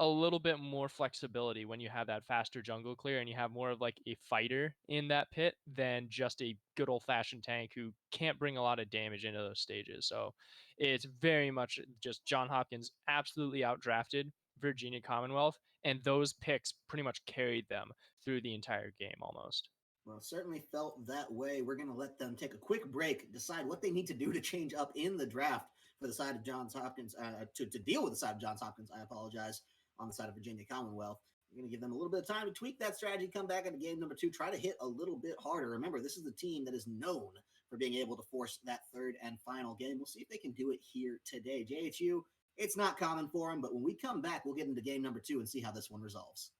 a little bit more flexibility when you have that faster jungle clear and you have more of like a fighter in that pit than just a good old fashioned tank who can't bring a lot of damage into those stages. So it's very much just John Hopkins absolutely outdrafted Virginia Commonwealth, and those picks pretty much carried them through the entire game almost. well, certainly felt that way. We're going to let them take a quick break, decide what they need to do to change up in the draft for the side of Johns Hopkins, to deal with the side of Johns Hopkins. I apologize, on the side of Virginia Commonwealth. We're going to give them a little bit of time to tweak that strategy, come back into game number 2, try to hit a little bit harder. Remember, this is the team that is known for being able to force that third and final game. We'll see if they can do it here today. JHU, it's not common for them, but when we come back, we'll get into game number 2 and see how this one resolves.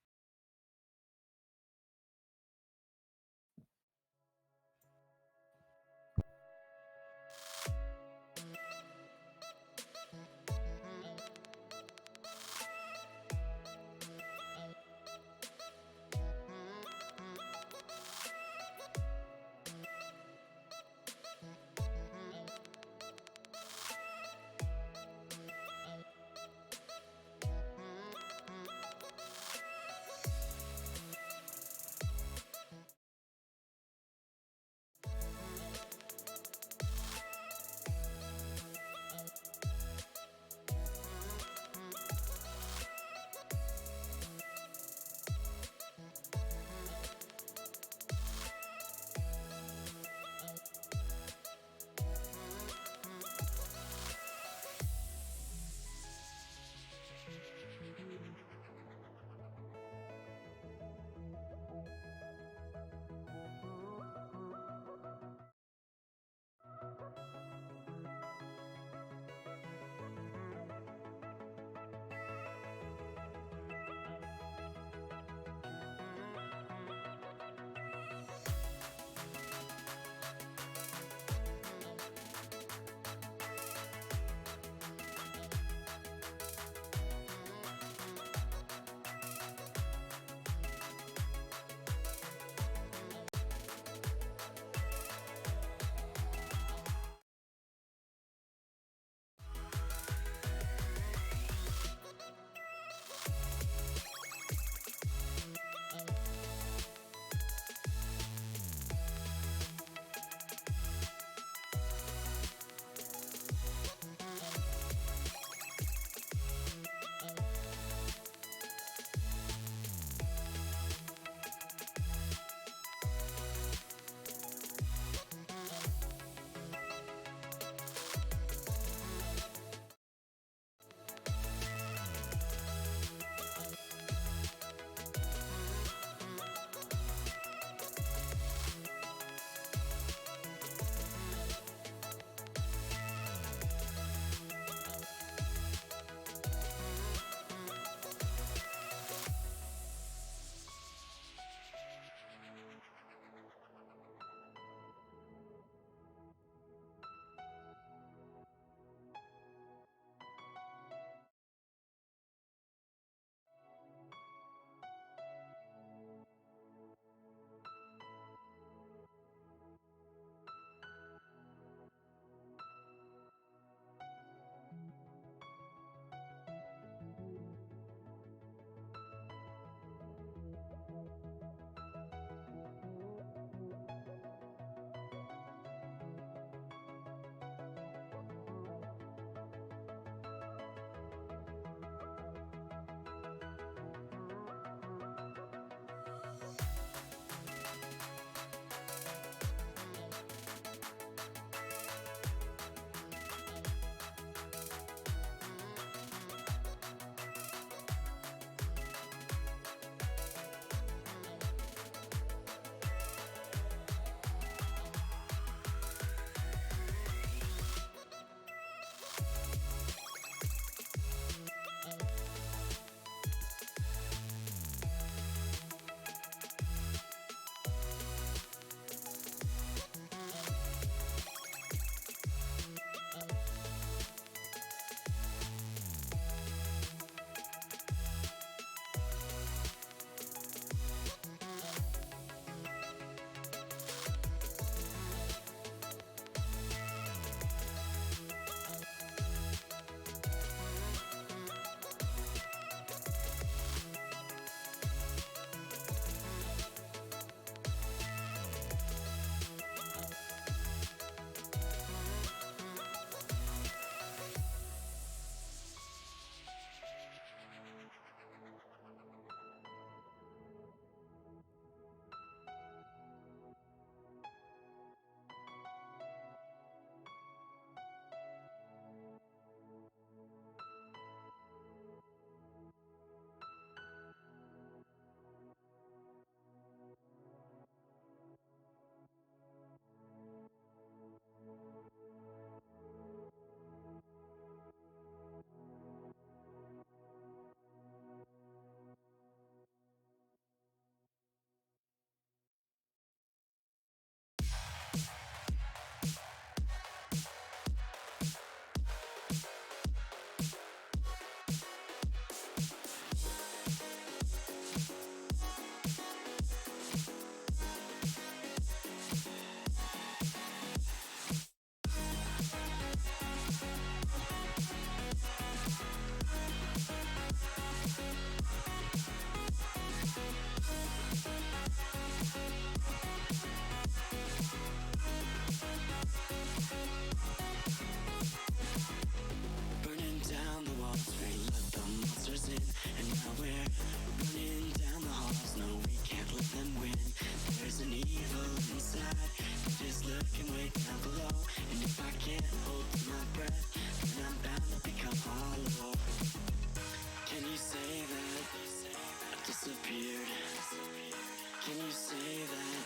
say that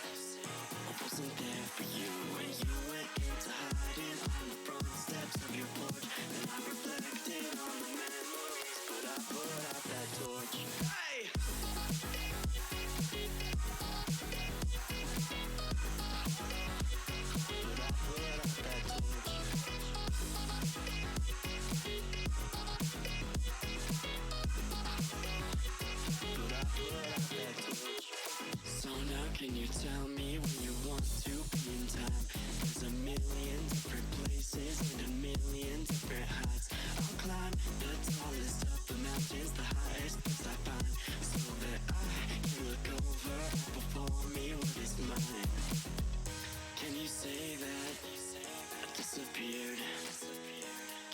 I wasn't there for you when you went into hiding on the front steps of your porch? And I reflected on the memories, but I put out that torch. Hey! But I put out that torch. But I put out that torch. So now can you tell me when you want to be in time? There's a million different places and a million different heights. I'll climb the tallest of the mountains, the highest place I find, so that I can look over before me what is mine. Can you say that I disappeared?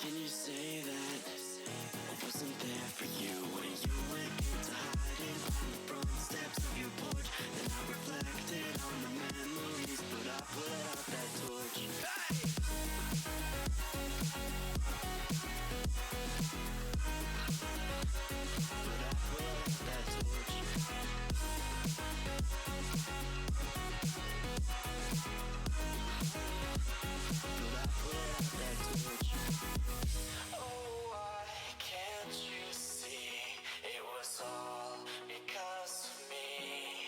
Can you say that I wasn't there for you when you went into hiding on the front steps of your porch? And I reflected on the memories, but I put out that torch. Hey! But I put out that torch. But I put out that torch. Oh, why can't you see it was all because of me?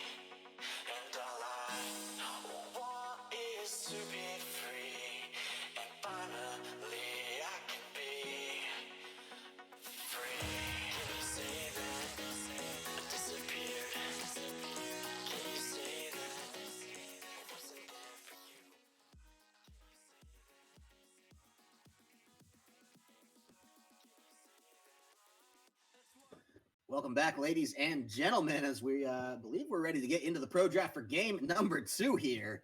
And all I want is to be free, and finally I can be free. Can you say that I disappeared? Can you say that I wasn't there for you? Welcome back, ladies and gentlemen, as we believe we're ready to get into the pro draft for game number 2 here.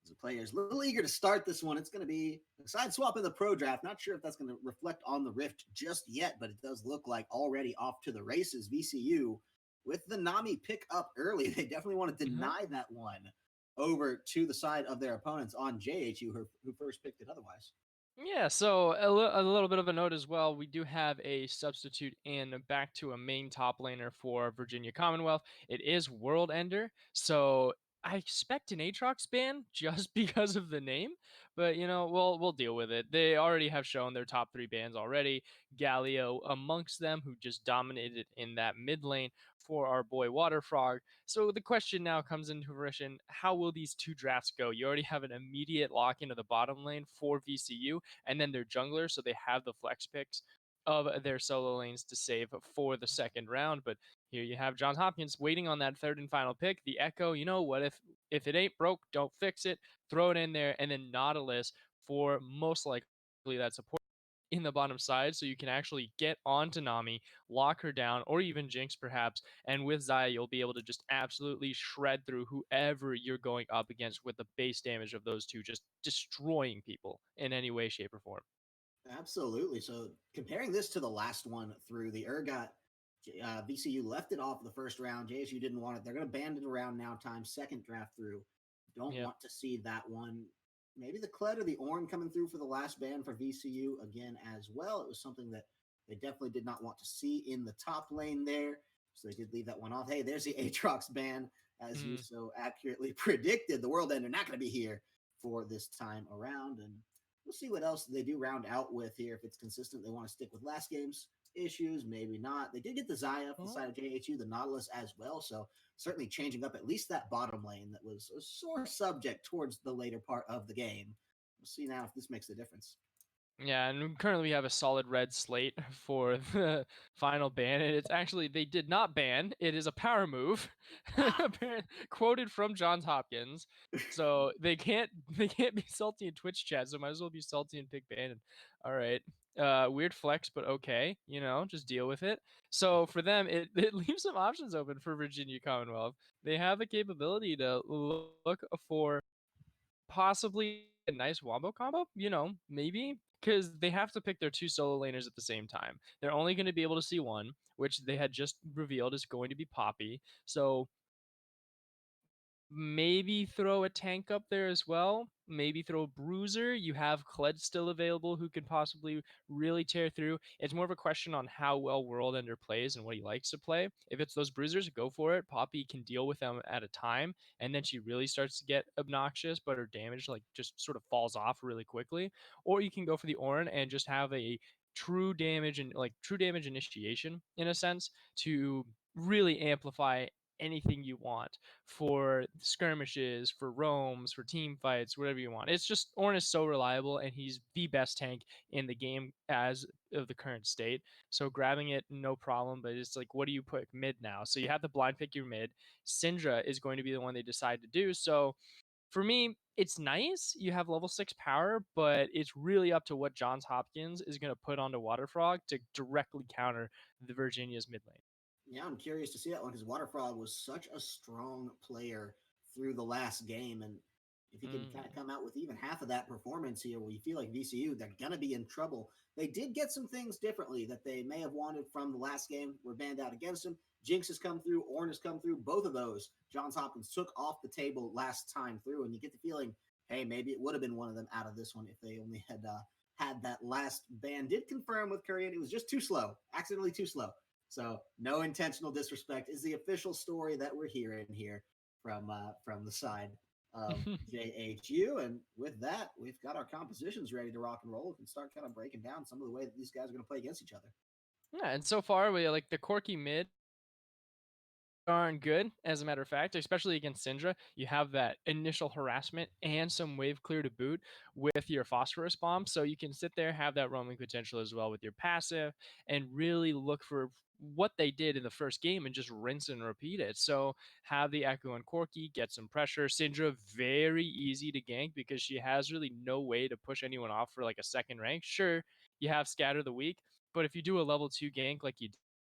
As the players a little eager to start this one, it's going to be a side swap in the pro draft. Not sure if that's going to reflect on the Rift just yet, but it does look like already off to the races. VCU with the Nami pick up early. They definitely want to deny that one over to the side of their opponents on JHU, who first picked it otherwise. Yeah, so a little bit of a note as well. We do have a substitute in back to a main top laner for Virginia Commonwealth. It is World Ender, so I expect an Aatrox ban just because of the name, but we'll deal with it. They already have shown their top three bans already. Galio amongst them, who just dominated in that mid lane for our boy Waterfrog. So the question now comes into fruition: how will these two drafts go? You already have an immediate lock into the bottom lane for VCU, and then their jungler, so they have the flex picks of their solo lanes to save for the second round. But here you have Johns Hopkins waiting on that third and final pick. The Echo, you know what? If it ain't broke, don't fix it. Throw it in there, and then Nautilus for most likely that support in the bottom side, so you can actually get onto Nami, lock her down, or even Jinx perhaps. And with Zaya, you'll be able to just absolutely shred through whoever you're going up against with the base damage of those two, just destroying people in any way, shape, or form. Absolutely. So comparing this to the last one through the Urgot, VCU left it off the first round. JSU didn't want it. They're going to ban it around now time, second draft through. Don't Yep. want to see that one. Maybe the Kled or the Orn coming through for the last ban for VCU again as well. It was something that they definitely did not want to see in the top lane there. So they did leave that one off. Hey, there's the Aatrox ban, as you Mm. so accurately predicted. The World Ender not going to be here for this time around. And we'll see what else they do round out with here. If it's consistent, they want to stick with last game's issues, maybe not. They did get the Zaya for the side of JHU, the Nautilus as well. So certainly changing up at least that bottom lane that was a sore subject towards the later part of the game. We'll see now if this makes a difference. Yeah, and currently we have a solid red slate for the final ban, and it's actually they did not ban. It is a power move, Ah, quoted from Johns Hopkins. So they can't be salty in Twitch chat. So might as well be salty and pick ban. All right, weird flex, but okay, just deal with it. So for them, it leaves some options open for Virginia Commonwealth. They have the capability to look for possibly a nice wombo combo, maybe because they have to pick their two solo laners at the same time. They're only going to be able to see one, which they had just revealed is going to be Poppy. So maybe throw a tank up there as well. Maybe throw a bruiser. You have Kled still available who could possibly really tear through. It's more of a question on how well World Ender plays and what he likes to play. If it's those bruisers, go for it. Poppy can deal with them at a time, and then she really starts to get obnoxious, but her damage like just sort of falls off really quickly. Or you can go for the Ornn and just have a true damage and like true damage initiation in a sense to really amplify anything you want for skirmishes, for roams, for team fights, whatever you want. It's just Ornn is so reliable and he's the best tank in the game as of the current state. So grabbing it, no problem. But it's like, what do you put mid now? So you have to blind pick your mid. Syndra is going to be the one they decide to do. So for me, it's nice. You have level 6 power, but it's really up to what Johns Hopkins is going to put onto Waterfrog to directly counter the Virginia's mid lane. Yeah, I'm curious to see that one because Waterfrog was such a strong player through the last game, and if he can kind of Mm. come out with even half of that performance here, where you feel like VCU they're gonna be in trouble. They did get some things differently that they may have wanted from the last game. Were banned out against him. Jinx has come through. Ornn has come through. Both of those Johns Hopkins took off the table last time through, and you get the feeling, hey, maybe it would have been one of them out of this one if they only had that last ban. Did confirm with Korean, it was just too slow, accidentally too slow. So no intentional disrespect is the official story that we're hearing here from the side of JHU. And with that, we've got our compositions ready to rock and roll. We can start kind of breaking down some of the way that these guys are going to play against each other. Yeah, and so far we like the Corky mid darn good, as a matter of fact, especially against Syndra. You have that initial harassment and some wave clear to boot with your phosphorus bomb. So you can sit there, have that roaming potential as well with your passive, and really look for what they did in the first game and just rinse and repeat it. So have the Echo and Corky get some pressure. Syndra very easy to gank because she has really no way to push anyone off for like a second rank. Sure, you have Scatter the Weak, but if you do a level 2 gank like you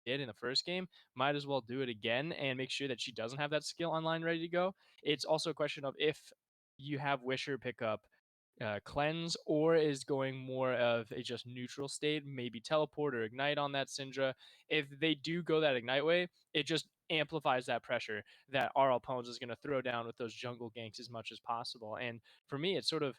did in the first game, might as well do it again and make sure that she doesn't have that skill online ready to go. It's also a question of if you have Wisher pick up cleanse or is going more of a just neutral state, maybe teleport or ignite on that Syndra. If they do go that ignite way, it just amplifies that pressure that our opponents is going to throw down with those jungle ganks as much as possible. And for me, it sort of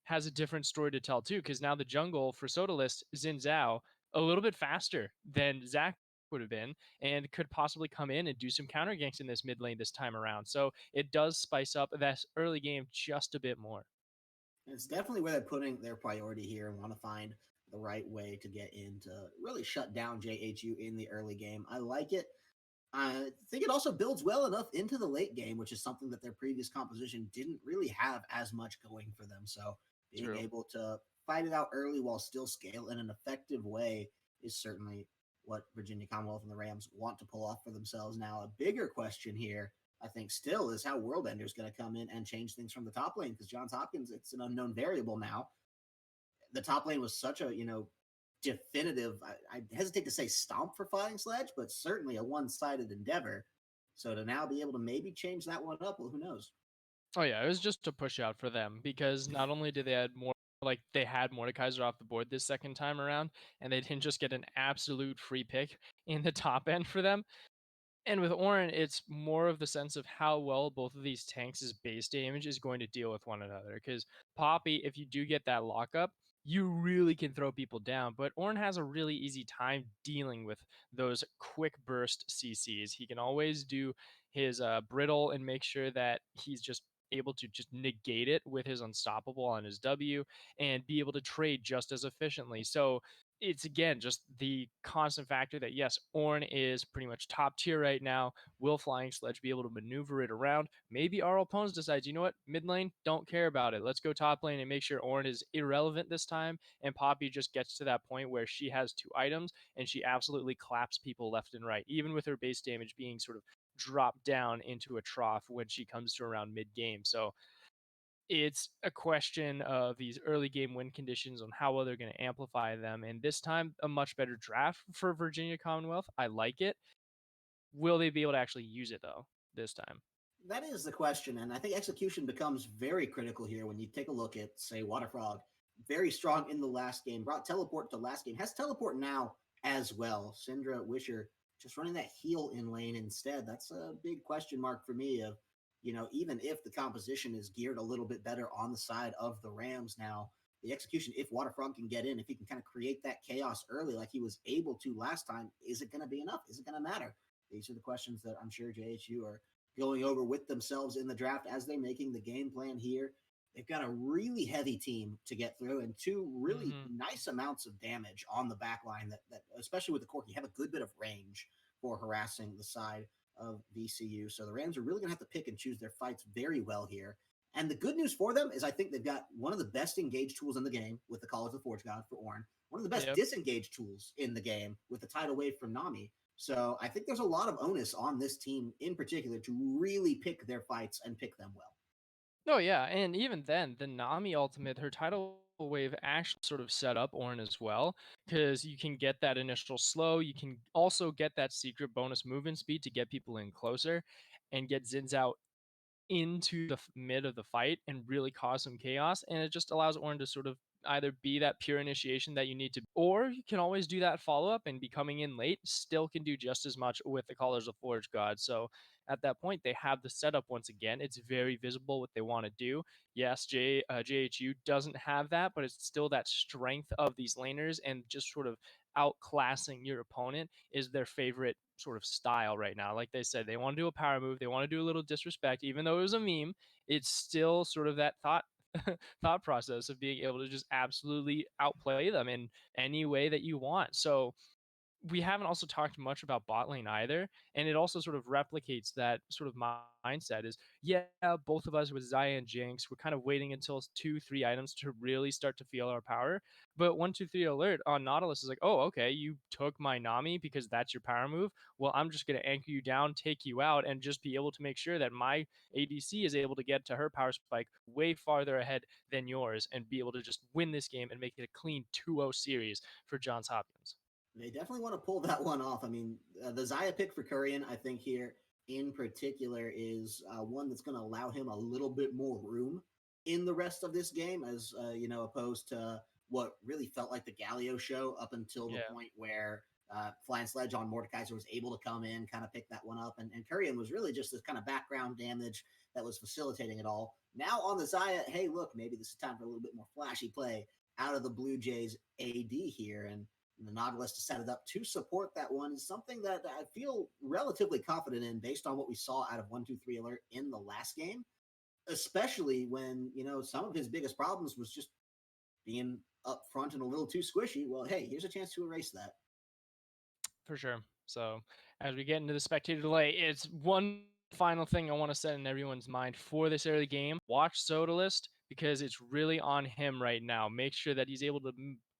has a different story to tell too, because now the jungle for Sodalist is in Zhao a little bit faster than Zach would have been and could possibly come in and do some counter ganks in this mid lane this time around. So it does spice up that early game just a bit more. It's definitely where they're putting their priority here and want to find the right way to get in to really shut down JHU in the early game. I like it. I think it also builds well enough into the late game, which is something that their previous composition didn't really have as much going for them. So being True. able to fight it out early while still scale in an effective way is certainly what Virginia Commonwealth and the Rams want to pull off for themselves. Now, a bigger question here, I think, still is how World Ender is going to come in and change things from the top lane because Johns Hopkins, it's an unknown variable now. The top lane was such a definitive. I hesitate to say stomp for Fighting Sledge, but certainly a one-sided endeavor. So to now be able to maybe change that one up, well, who knows? Oh yeah, it was just a push out for them because not only did they add more, like they had Mordekaiser off the board this second time around, and they didn't just get an absolute free pick in the top end for them. And with Ornn, it's more of the sense of how well both of these tanks' base damage is going to deal with one another. Because Poppy, if you do get that lockup, you really can throw people down. But Ornn has a really easy time dealing with those quick burst CCs. He can always do his brittle and make sure that he's just able to just negate it with his unstoppable on his W and be able to trade just as efficiently. So it's again just the constant factor that yes, Ornn is pretty much top tier right now. Will Flying Sledge be able to maneuver it around? Maybe our opponents decides, you know what, mid lane, don't care about it. Let's go top lane and make sure Ornn is irrelevant this time. And Poppy just gets to that point where she has two items and she absolutely claps people left and right, even with her base damage being sort of dropped down into a trough when she comes to around mid game. So it's a question of these early game win conditions on how well they're going to amplify them. And this time, a much better draft for Virginia Commonwealth. I like it. Will they be able to actually use it though this time? That is the question, and I think execution becomes very critical here when you take a look at, say, Waterfrog. Very strong in the last game, brought teleport to last game, has teleport now as well. Syndra Wisher just running that heal in lane instead. That's a big question mark for me of, even if the composition is geared a little bit better on the side of the Rams now, the execution, if Waterfront can get in, if he can kind of create that chaos early like he was able to last time, is it going to be enough? Is it going to matter? These are the questions that I'm sure JHU are going over with themselves in the draft as they're making the game plan here. They've got a really heavy team to get through and two really Hmm. nice amounts of damage on the back line that especially with the Corki, have a good bit of range for harassing the side of VCU. So the Rams are really going to have to pick and choose their fights very well here. And the good news for them is I think they've got one of the best engaged tools in the game with the Call of the Forge God for Ornn, one of the best Yep. disengaged tools in the game with the tidal wave from Nami. So I think there's a lot of onus on this team in particular to really pick their fights and pick them well. Oh yeah, and even then, the Nami ultimate, her tidal wave actually sort of set up Ornn as well, because you can get that initial slow. You can also get that secret bonus movement speed to get people in closer, and get Zins out into the mid of the fight and really cause some chaos. And it just allows Ornn to sort of either be that pure initiation that you need to, or you can always do that follow up and be coming in late, still can do just as much with the Callers of Forge God. So at that point, they have the setup once again. It's very visible what they want to do. Yes, JHU doesn't have that, but it's still that strength of these laners and just sort of outclassing your opponent is their favorite sort of style right now. Like they said, they want to do a power move, they want to do a little disrespect, even though it was a meme. It's still sort of that thought process of being able to just absolutely outplay them in any way that you want. So we haven't also talked much about bot lane either, and it also sort of replicates that sort of mindset is, yeah, both of us with Zaya and Jinx, we're kind of waiting until 2 3 items to really start to feel our power. But 1 2 3 alert on Nautilus is like, oh, okay, you took my Nami because that's your power move. Well, I'm just going to anchor you down, take you out, and just be able to make sure that my ADC is able to get to her power spike way farther ahead than yours and be able to just win this game and make it a clean 2-0 series for Johns Hopkins. They definitely want to pull that one off. I mean, the Zaya pick for Kurian, I think here in particular, is one that's going to allow him a little bit more room in the rest of this game, as opposed to what really felt like the Galio show up until the Yeah. point where Flying Sledge on Mordekaiser was able to come in, kind of pick that one up, and Kurian was really just this kind of background damage that was facilitating it all. Now on the Zaya, hey, look, maybe this is time for a little bit more flashy play out of the Blue Jays AD here, and the Nautilus to set it up to support that one is something that I feel relatively confident in based on what we saw out of 1 2 3 alert in the last game, especially when, some of his biggest problems was just being up front and a little too squishy. Well, hey, here's a chance to erase that. For sure. So as we get into the spectator delay, it's one final thing I want to set in everyone's mind for this early game. Watch Sodalist because it's really on him right now. Make sure that he's able to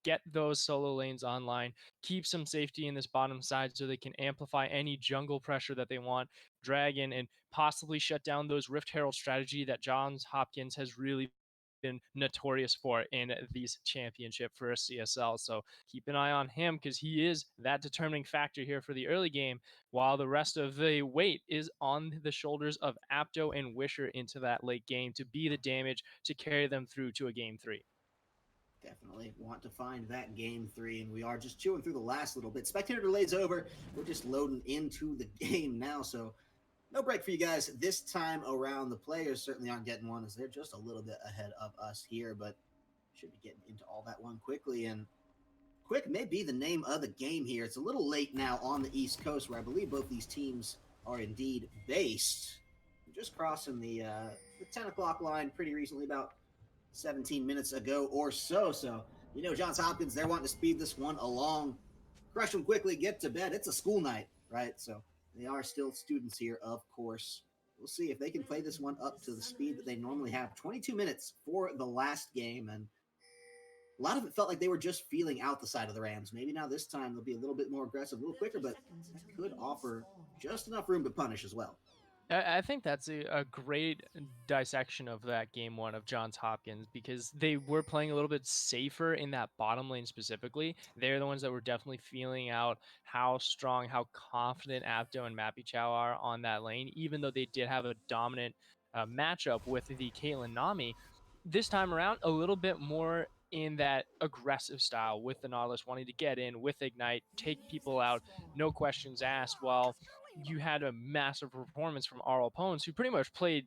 get those solo lanes online, keep some safety in this bottom side so they can amplify any jungle pressure that they want, drag in, and possibly shut down those Rift Herald strategy that Johns Hopkins has really been notorious for in these championship for a CSL. So keep an eye on him because he is that determining factor here for the early game, while the rest of the weight is on the shoulders of Apto and Wisher into that late game to be the damage to carry them through to a game 3. Definitely want to find that game 3, and we are just chewing through the last little bit. Spectator delay's over. We're just loading into the game now, so no break for you guys this time around. The players certainly aren't getting one as they're just a little bit ahead of us here, but should be getting into all that one quickly. And quick may be the name of the game here. It's a little late now on the East Coast, where I believe both these teams are indeed based. We're just crossing the 10 o'clock line pretty recently, about 17 minutes ago or so. So, Johns Hopkins, they're wanting to speed this one along, crush them quickly, get to bed. It's a school night, right? So they are still students here, of course. We'll see if they can play this one up to the speed that they normally have. 22 minutes for the last game, and a lot of it felt like they were just feeling out the side of the Rams. Maybe now this time they'll be a little bit more aggressive, a little quicker, but that could offer just enough room to punish as well. I think that's a great dissection of that game one of Johns Hopkins because they were playing a little bit safer in that bottom lane specifically. They're the ones that were definitely feeling out how strong, how confident Apto and Mappy Chow are on that lane, even though they did have a dominant matchup with the Caitlyn Nami. This time around, a little bit more in that aggressive style with the Nautilus wanting to get in with Ignite, take people out, no questions asked, while you had a massive performance from our opponents who pretty much played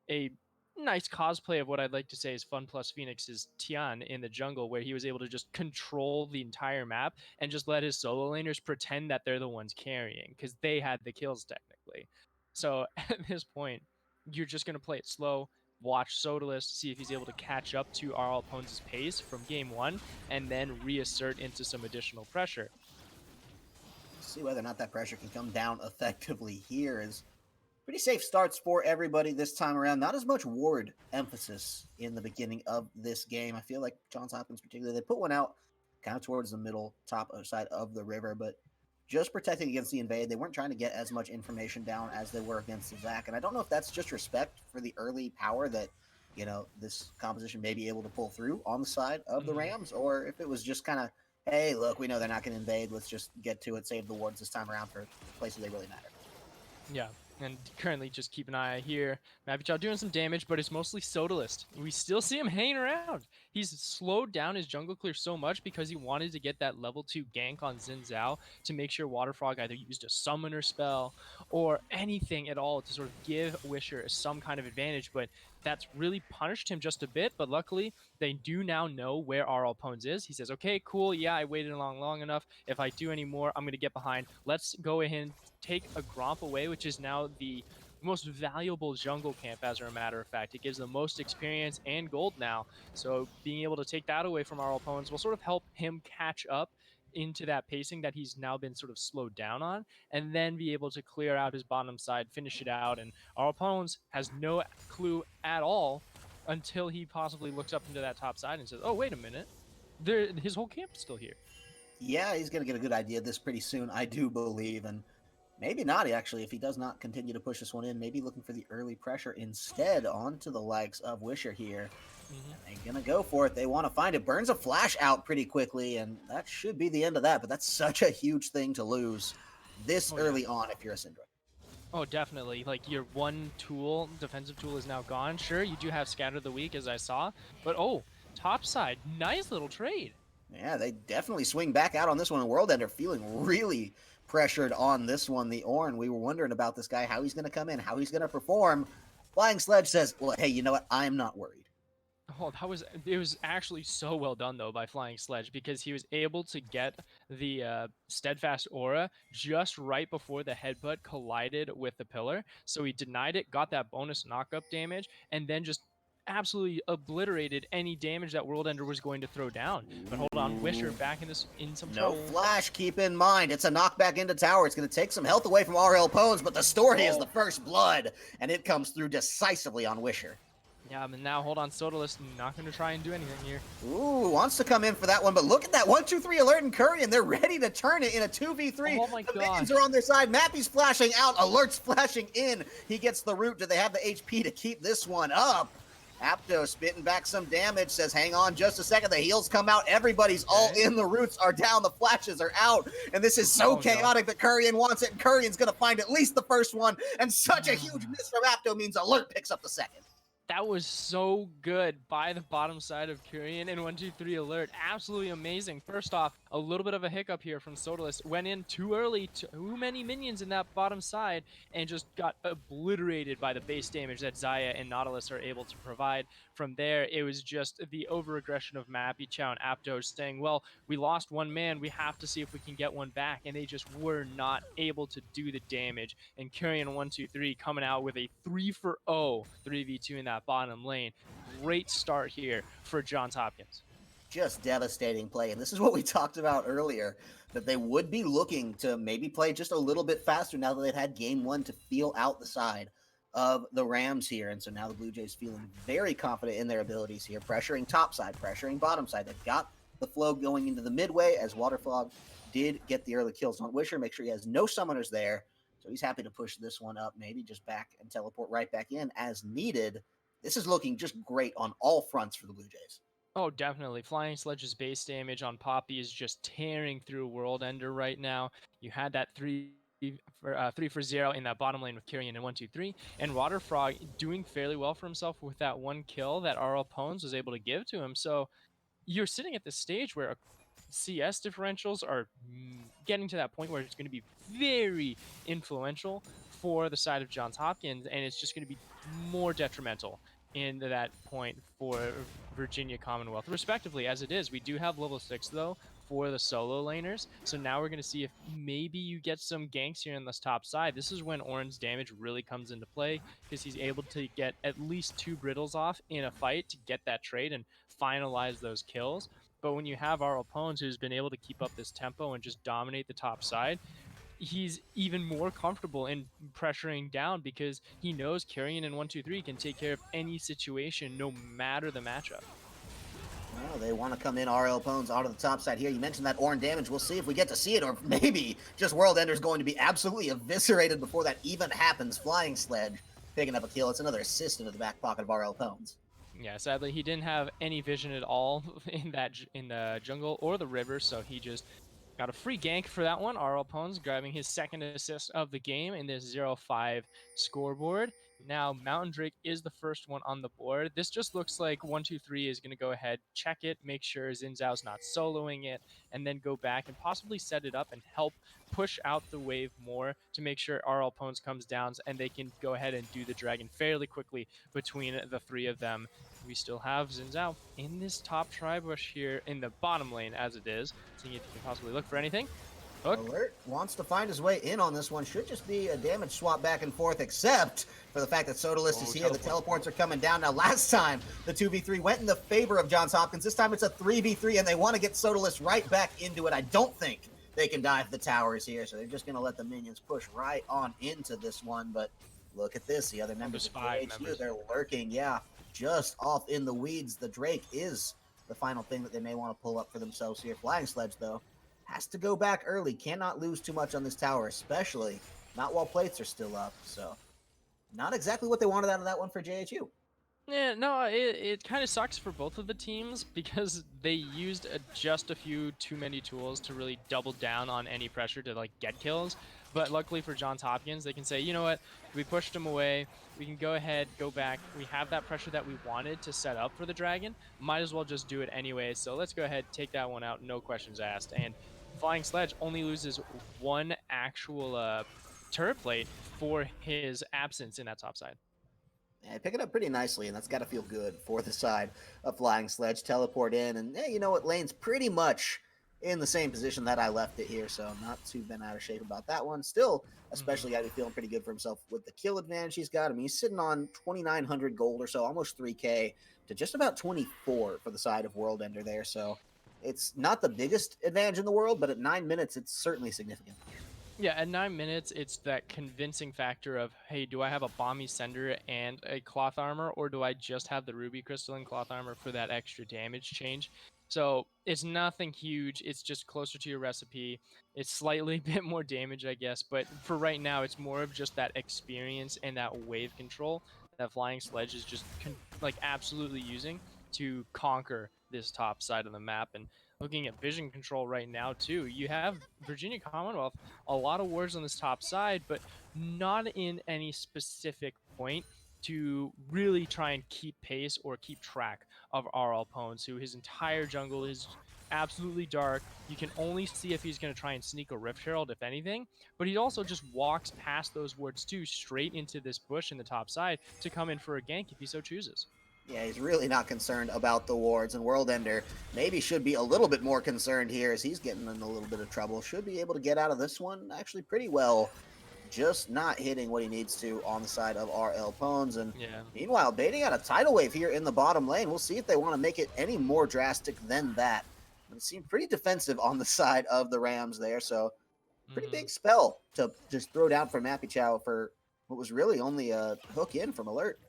a nice cosplay of what I'd like to say is Fun Plus Phoenix's Tian in the jungle, where he was able to just control the entire map and just let his solo laners pretend that they're the ones carrying because they had the kills technically. So at this point, you're just going to play it slow, watch Sodalist, see if he's able to catch up to our opponent's pace from game one, and then reassert into some additional pressure. See whether or not that pressure can come down effectively here. Is pretty safe starts for everybody this time around. Not as much ward emphasis in the beginning of this game. I feel like Johns Hopkins particularly, they put one out kind of towards the middle top side of the river, but just protecting against the invade. They weren't trying to get as much information down as they were against the Zac. And I don't know if that's just respect for the early power that, you know, this composition may be able to pull through on the side of the Rams, or if it was just kind of, hey, look, we know they're not going to invade. Let's just get to it, save the wards this time around for places they really matter. Yeah, and currently just keep an eye here. Mavichal doing some damage, but it's mostly Sodalist. We still see him hanging around. He's slowed down his jungle clear so much because he wanted to get that level 2 gank on Xin Zhao to make sure Waterfrog either used a summoner spell or anything at all to sort of give Wisher some kind of advantage, but that's really punished him just a bit. But luckily, they do now know where our opponent is. He says, okay, cool, yeah, I waited long enough. If I do any more, I'm going to get behind. Let's go ahead and take a Gromp away, which is now the most valuable jungle camp, as a matter of fact. It gives the most experience and gold now. So being able to take that away from our opponents will sort of help him catch up into that pacing that he's now been sort of slowed down on, and then be able to clear out his bottom side, finish it out. And our opponents has no clue at all until he possibly looks up into that top side and says, oh, wait a minute, his whole camp is still here. Yeah, he's going to get a good idea of this pretty soon, I do believe. And maybe not, actually, if he does not continue to push this one in. Maybe looking for the early pressure instead onto the likes of Wisher here. And they're going to go for it. They want to find it. Burns a flash out pretty quickly, and that should be the end of that. But that's such a huge thing to lose this early on if you're a Syndra. Oh, definitely. Like, your one tool, defensive tool, is now gone. Sure, you do have Scatter the Weak, as I saw. But, oh, top side, nice little trade. Yeah, they definitely swing back out on this one. And World Ender feeling really pressured on this one. The Ornn, we were wondering about this guy, how he's going to come in, how he's going to perform. Flying Sledge says, well, hey, you know what? I'm not worried. Oh, it was actually so well done, though, by Flying Sledge, because he was able to get the Steadfast Aura just right before the headbutt collided with the pillar. So he denied it, got that bonus knockup damage, and then just absolutely obliterated any damage that World Ender was going to throw down. But hold on, Wisher back in some trouble. No flash, keep in mind. It's a knockback into tower. It's going to take some health away from RL opponents, but the story is the first blood, and it comes through decisively on Wisher. Yeah, but now hold on, Sodalist, not going to try and do anything here. Ooh, wants to come in for that one, but look at that 1-2-3 alert and Curry, and they're ready to turn it in a 2v3. Oh my the God. minions are on their side. Mappy's flashing out, alert's flashing in. He gets the root. Do they have the HP to keep this one up? Apto spitting back some damage, says hang on just a second. The heals come out. Everybody's all in. The roots are down. The flashes are out. And this is so chaotic that Currian wants it. And Currian's going to find at least the first one. And such a huge miss from Apto means Alert picks up the second. That was so good by the bottom side of Kurian and 1-2-3 alert. Absolutely amazing. First off, a little bit of a hiccup here from Sodalist. Went in too early, too many minions in that bottom side, and just got obliterated by the base damage that Xayah and Nautilus are able to provide. From there, it was just the over-aggression of Mappy, Chow, and Aptos saying, well, we lost one man, we have to see if we can get one back, and they just were not able to do the damage. And Kurian 1-2-3 coming out with a 3-for-0 3v2 in that bottom lane. Great start here for Johns Hopkins. Just devastating play. And this is what we talked about earlier, that they would be looking to maybe play just a little bit faster now that they've had game one to feel out the side of the Rams here. And so now the Blue Jays feeling very confident in their abilities here, pressuring top side, pressuring bottom side. They've got the flow going into the midway as Waterfrog did get the early kills on Wisher, make sure he has no summoners there. So he's happy to push this one up, maybe just back and teleport right back in as needed. This is looking just great on all fronts for the Blue Jays. Oh, definitely. Flying Sledge's base damage on Poppy is just tearing through World Ender right now. You had that 3-for-0 in that bottom lane with Kyrian and 1-2-3, and Waterfrog doing fairly well for himself with that one kill that our opponents was able to give to him. So you're sitting at this stage where CS differentials are getting to that point where it's going to be very influential for the side of Johns Hopkins, and it's just going to be more detrimental in that point for Virginia Commonwealth, respectively. As it is, we do have level 6 though for the solo laners, so now we're going to see if maybe you get some ganks here on this top side. This is when Orin's damage really comes into play, because he's able to get at least 2 brittles off in a fight to get that trade and finalize those kills. But when you have our opponent who's been able to keep up this tempo and just dominate the top side, he's even more comfortable in pressuring down, because he knows Carrion and 123 can take care of any situation no matter the matchup. Well, they want to come in RL Pones onto the top side here. You mentioned that Orin damage. We'll see if we get to see it, or maybe just World Ender's going to be absolutely eviscerated before that even happens. Flying Sledge picking up a kill. It's another assist into the back pocket of RL Pones. Yeah, sadly he didn't have any vision at all in the jungle or the river, so he just got a free gank for that one. RL Pons grabbing his second assist of the game in this 0-5 scoreboard. Now Mountain Drake is the first one on the board. This just looks like 123 is going to go ahead, check it, make sure Xin Zhao's not soloing it, and then go back and possibly set it up and help push out the wave more to make sure RL Pons comes down and they can go ahead and do the dragon fairly quickly between the three of them. We still have Xin Zhao in this top tri-bush here in the bottom lane as it is, seeing if he can possibly look for anything. Hook. Alert wants to find his way in on this one. Should just be a damage swap back and forth, except for the fact that Sodalist is here. The teleports are coming down. Now, last time the 2v3 went in the favor of Johns Hopkins. This time it's a 3v3, and they want to get Sodalist right back into it. I don't think they can dive the towers here, so they're just going to let the minions push right on into this one. But look at this. The other members of HU, they're lurking. Yeah, just off in the weeds. The Drake is the final thing that they may want to pull up for themselves here. Flying Sledge, though, has to go back early. Cannot lose too much on this tower, especially not while plates are still up. So not exactly what they wanted out of that one for JHU. Yeah, no, it kind of sucks for both of the teams, because they used just a few too many tools to really double down on any pressure to like get kills. But luckily for Johns Hopkins, they can say, you know what, we pushed him away, we can go ahead, go back, we have that pressure that we wanted to set up for the dragon, might as well just do it anyway, so let's go ahead, take that one out, no questions asked. And Flying Sledge only loses one actual turret plate for his absence in that top side. Yeah, pick it up pretty nicely, and that's got to feel good for the side of Flying Sledge. Teleport in, and you know what? Lane's pretty much in the same position that I left it here, so not too been out of shape about that one. Still, especially got to be feeling pretty good for himself with the kill advantage he's got. I mean, he's sitting on 2,900 gold or so, almost 3K, to just about 24 for the side of World Ender there, so it's not the biggest advantage in the world, but at 9 minutes, it's certainly significant. Yeah, at 9 minutes, it's that convincing factor of, hey, do I have a Bomby Sender and a Cloth Armor, or do I just have the Ruby Crystalline Cloth Armor for that extra damage change? So it's nothing huge. It's just closer to your recipe. It's slightly bit more damage, I guess. But for right now, it's more of just that experience and that wave control that Flying Sledge is just like absolutely using to conquer this top side of the map. And looking at vision control right now too, you have Virginia Commonwealth, a lot of wards on this top side, but not in any specific point to really try and keep pace or keep track of RL Pons, who his entire jungle is absolutely dark. You can only see if he's going to try and sneak a Rift Herald, if anything, but he also just walks past those wards too, straight into this bush in the top side to come in for a gank if he so chooses. Yeah, he's really not concerned about the wards, and World Ender maybe should be a little bit more concerned here as he's getting in a little bit of trouble. Should be able to get out of this one actually pretty well, just not hitting what he needs to on the side of RL Pons. And meanwhile, baiting out a tidal wave here in the bottom lane. We'll see if they want to make it any more drastic than that. It seemed pretty defensive on the side of the Rams there, so pretty big spell to just throw down from Mappy Chow for what was really only a hook in from Alert.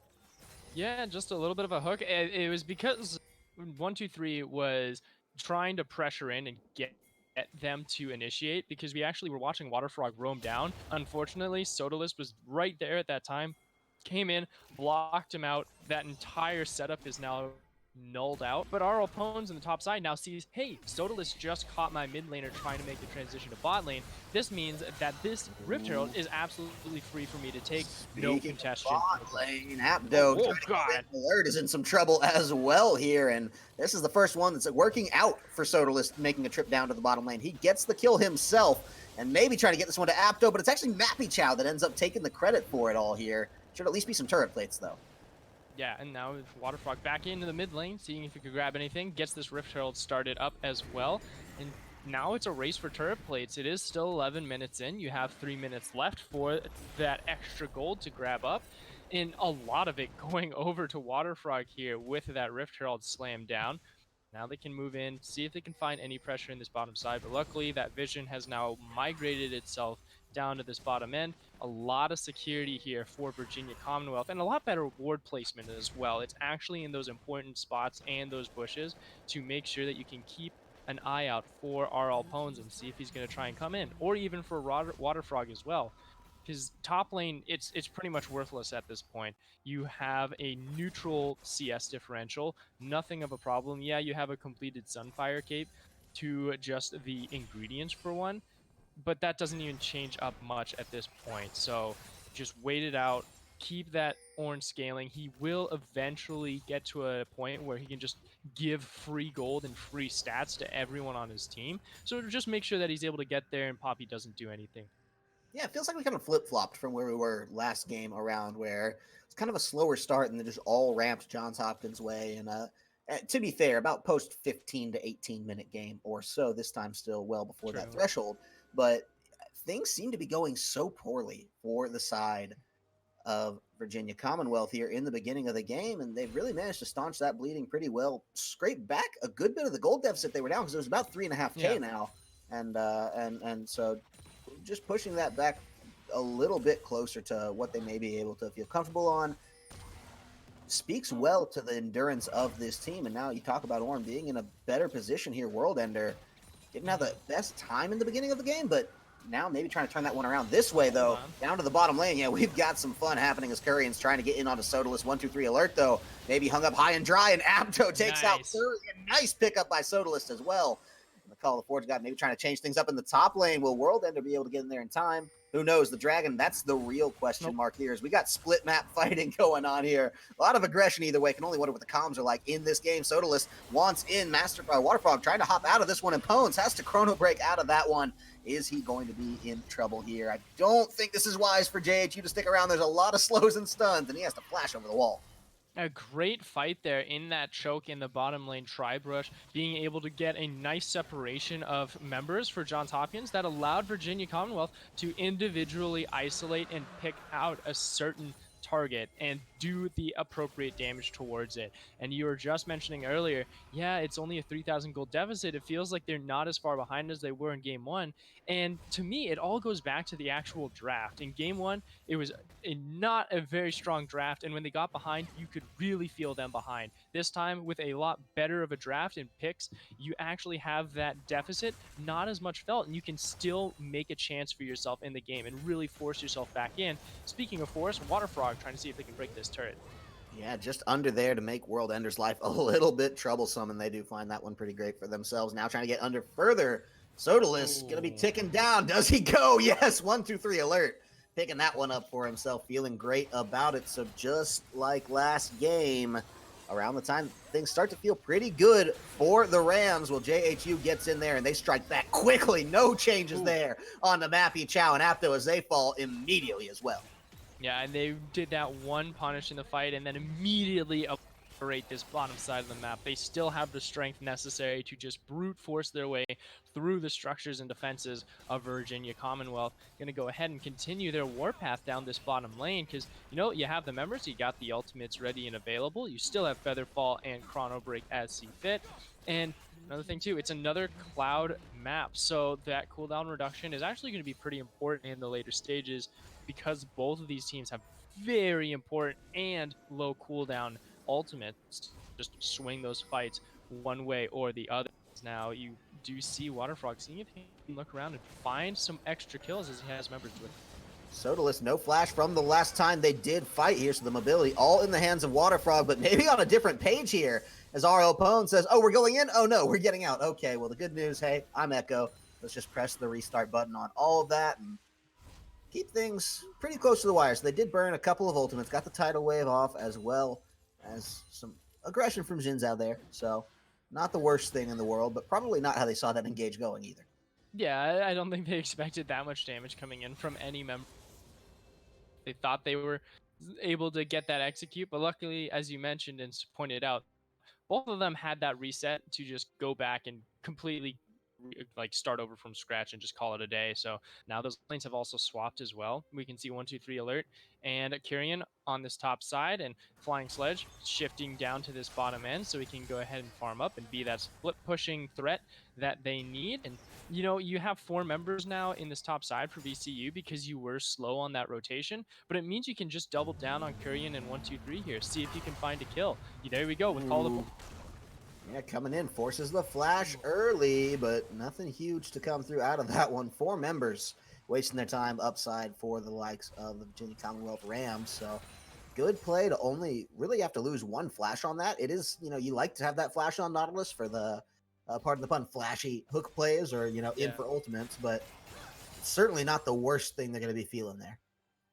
Yeah, just a little bit of a hook. It was because 123 was trying to pressure in and get them to initiate, because we actually were watching Waterfrog roam down. Unfortunately, Sodalist was right there at that time, came in, blocked him out. That entire setup is now nulled out. But our opponents in the top side now sees, hey, Sodalis just caught my mid laner trying to make the transition to bot lane. This means that this Rift Herald is absolutely free for me to take. No Speaking of congestion. bot lane, Apto Oh, trying to God. get in. Alert is in some trouble as well here, and this is the first one that's working out for Sodalis making a trip down to the bottom lane. He gets the kill himself, and maybe trying to get this one to Apto, but it's actually Mappy Chow that ends up taking the credit for it all here. Should at least be some turret plates, though. Yeah, and now Waterfrog back into the mid lane, seeing if he could grab anything, gets this Rift Herald started up as well, and now it's a race for turret plates. It is still 11 minutes in. You have 3 minutes left for that extra gold to grab up, and a lot of it going over to Waterfrog here with that Rift Herald slammed down. Now they can move in, see if they can find any pressure in this bottom side, but luckily that vision has now migrated itself down to this bottom end. A lot of security here for Virginia Commonwealth, and a lot better ward placement as well. It's actually in those important spots and those bushes to make sure that you can keep an eye out for our opponents and see if he's going to try and come in, or even for Waterfrog as well. His top lane, it's pretty much worthless at this point. You have a neutral CS differential, nothing of a problem. Yeah, you have a completed Sunfire cape to adjust the ingredients for one, but that doesn't even change up much at this point. So just wait it out, keep that orange scaling. He will eventually get to a point where he can just give free gold and free stats to everyone on his team. So just make sure that he's able to get there and Poppy doesn't do anything. Yeah, it feels like we kind of flip-flopped from where we were last game around, where it's kind of a slower start and then just all ramped Johns Hopkins' way. And to be fair, about post 15 to 18 minute game or so, this time still well before that threshold. But things seem to be going so poorly for the side of Virginia Commonwealth here in the beginning of the game, and they've really managed to staunch that bleeding pretty well, scrape back a good bit of the gold deficit they were down, because it was about 3.5K now. And so just pushing that back a little bit closer to what they may be able to feel comfortable on speaks well to the endurance of this team. And now you talk about Orm being in a better position here. World Ender didn't have the best time in the beginning of the game, but now maybe trying to turn that one around this way, though. Down to the bottom lane. Yeah, we've got some fun happening as Currian's trying to get in onto Sodalis. 1-2-3 alert, though. Maybe hung up high and dry, and Apto takes out Currian. Nice pickup by Sodalis as well. And the Call of Forge got maybe trying to change things up in the top lane. Will World Ender be able to get in there in time? Who knows? The Dragon, that's the real question mark here, is we got split map fighting going on here. A lot of aggression either way. Can only wonder what the comms are like in this game. Sodalis wants in. Waterfrog trying to hop out of this one, and Pones has to chrono break out of that one. Is he going to be in trouble here? I don't think this is wise for JHU to stick around. There's a lot of slows and stuns, and he has to flash over the wall. A great fight there in that choke in the bottom lane tri-brush, being able to get a nice separation of members for Johns Hopkins that allowed Virginia Commonwealth to individually isolate and pick out a certain target and do the appropriate damage towards it. And you were just mentioning earlier, yeah, it's only a 3,000 gold deficit. It feels like they're not as far behind as they were in game one. And to me, it all goes back to the actual draft. In game one, it was not a very strong draft, and when they got behind, you could really feel them behind. This time, with a lot better of a draft and picks, you actually have that deficit not as much felt, and you can still make a chance for yourself in the game and really force yourself back in. Speaking of force, Waterfrog trying to see if they can break this turret. Yeah, just under there to make World Ender's life a little bit troublesome, and they do find that one pretty great for themselves. Now trying to get under further. Sodalis going to be ticking down. Does he go? Yes, 1-2-3 alert. Picking that one up for himself, feeling great about it. So just like last game, around the time things start to feel pretty good for the Rams, well, JHU gets in there and they strike back quickly. No changes there on the Mappy Chow and Apto as they fall immediately as well. Yeah, and they did that one punish in the fight and then immediately operate this bottom side of the map. They still have the strength necessary to just brute force their way through the structures and defenses of Virginia Commonwealth. Going to go ahead and continue their warpath down this bottom lane because, you know, you have the members, you got the ultimates ready and available. You still have Featherfall and Chrono Break as see fit. And another thing too, it's another cloud map, so that cooldown reduction is actually going to be pretty important in the later stages because both of these teams have very important and low cooldown ultimates. Just swing those fights one way or the other. Now you do see Waterfrog seeing if he can look around and find some extra kills as he has members with. Sodalist, no flash from the last time they did fight here, so the mobility all in the hands of Waterfrog, but maybe on a different page here, as RL Pone says, oh, we're going in? Oh no, we're getting out. Okay, well the good news, hey, I'm Echo. Let's just press the restart button on all of that and keep things pretty close to the wire. So they did burn a couple of ultimates, got the tidal wave off, as well as some aggression from Jin's out there. So not the worst thing in the world, but probably not how they saw that engage going either. Yeah, I don't think they expected that much damage coming in from any member. They thought they were able to get that execute, but luckily, as you mentioned and pointed out, both of them had that reset to just go back and completely like start over from scratch and just call it a day. So now those lanes have also swapped as well. We can see 1-2-3 alert and Kyrian on this top side and Flying Sledge shifting down to this bottom end so we can go ahead and farm up and be that split pushing threat that they need. And you know, you have 4 members now in this top side for VCU because you were slow on that rotation, but it means you can just double down on Kyrian and 1-2-3 here. See if you can find a kill. There we go with Call of the Yeah, coming in, forces the flash early, but nothing huge to come through out of that one. 4 members wasting their time upside for the likes of the Virginia Commonwealth Rams. So good play to only really have to lose 1 flash on that. It is, you know, you like to have that flash on Nautilus for the, pardon the pun, flashy hook plays or, you know, in for ultimates, but it's certainly not the worst thing they're going to be feeling there.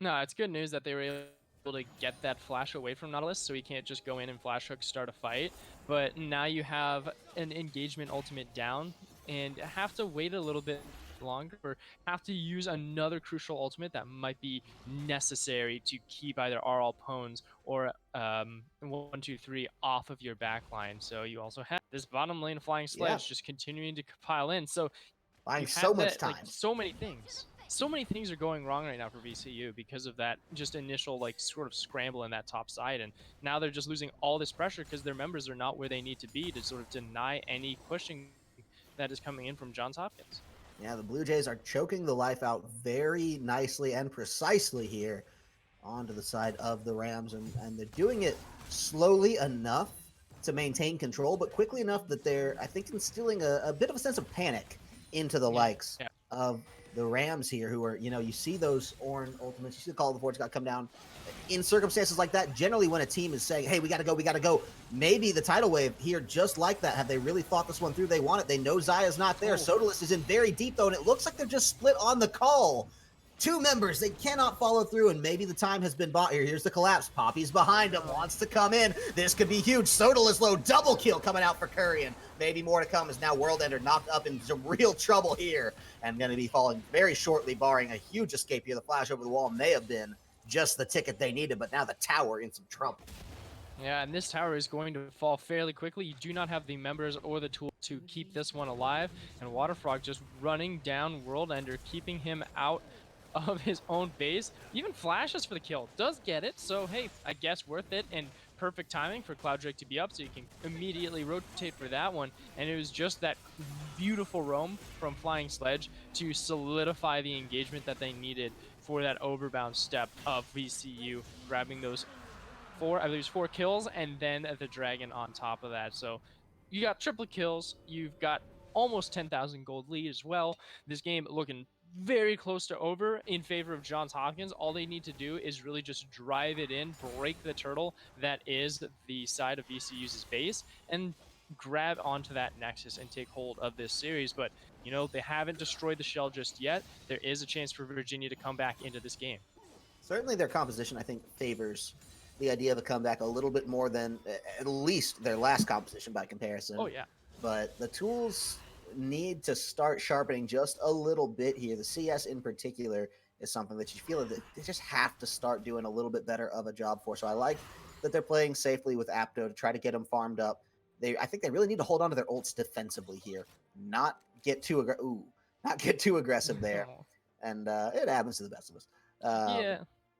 No, it's good news that they were able to get that flash away from Nautilus so he can't just go in and flash hook start a fight. But now you have an engagement ultimate down and have to wait a little bit longer or have to use another crucial ultimate that might be necessary to keep either RL Pones or 1-2-3 off of your backline. So you also have this bottom lane Flying Sledge just continuing to pile in. So buying you so have much that, time. like so many things. So many things are going wrong right now for VCU because of that just initial like sort of scramble in that top side, and now they're just losing all this pressure because their members are not where they need to be to sort of deny any pushing that is coming in from Johns Hopkins. Yeah, the Blue Jays are choking the life out very nicely and precisely here onto the side of the Rams, and they're doing it slowly enough to maintain control, but quickly enough that they're, I think, instilling a bit of a sense of panic into the likes of the Rams here, who are, you know, you see those Ornn ultimates, you see the Call of the Forge got come down. In circumstances like that, generally when a team is saying, hey, we got to go, maybe the tidal wave here, just like that, have they really thought this one through? They want it. They know Zaya's not there. Sodalist is in very deep, though, and it looks like they're just split on the call. 2 members, they cannot follow through, and maybe the time has been bought here. Here's the collapse. Poppy's behind him, wants to come in. This could be huge. Sodalist low, double kill coming out for Kyrian. Maybe more to come as now World Ender knocked up in some real trouble here and going to be falling very shortly, barring a huge escape here. The flash over the wall may have been just the ticket they needed, but now the tower in some trouble. Yeah, and this tower is going to fall fairly quickly. You do not have the members or the tool to keep this one alive, and Waterfrog just running down World Ender, keeping him out of his own base. Even flashes for the kill. Does get it, so hey, I guess worth it, and perfect timing for Clouddrake to be up so you can immediately rotate for that one. And it was just that beautiful roam from Flying Sledge to solidify the engagement that they needed for that overbound step of VCU, grabbing those 4 kills and then the dragon on top of that. So you got triple kills, you've got almost 10,000 gold lead as well. This game looking very close to over in favor of Johns Hopkins. All they need to do is really just drive it in, break the turtle that is the side of VCU's base, and grab onto that nexus and take hold of this series. But you know, they haven't destroyed the shell just yet. There is a chance for Virginia to come back into this game. Certainly their composition, I think, favors the idea of a comeback a little bit more than at least their last composition by comparison. Oh yeah. But the tools need to start sharpening just a little bit here. The CS in particular is something that you feel that they just have to start doing a little bit better of a job for. So I like that they're playing safely with Apto to try to get them farmed up. I think they really need to hold on to their ults defensively here, not get too aggressive there. And it happens to the best of us. Yeah.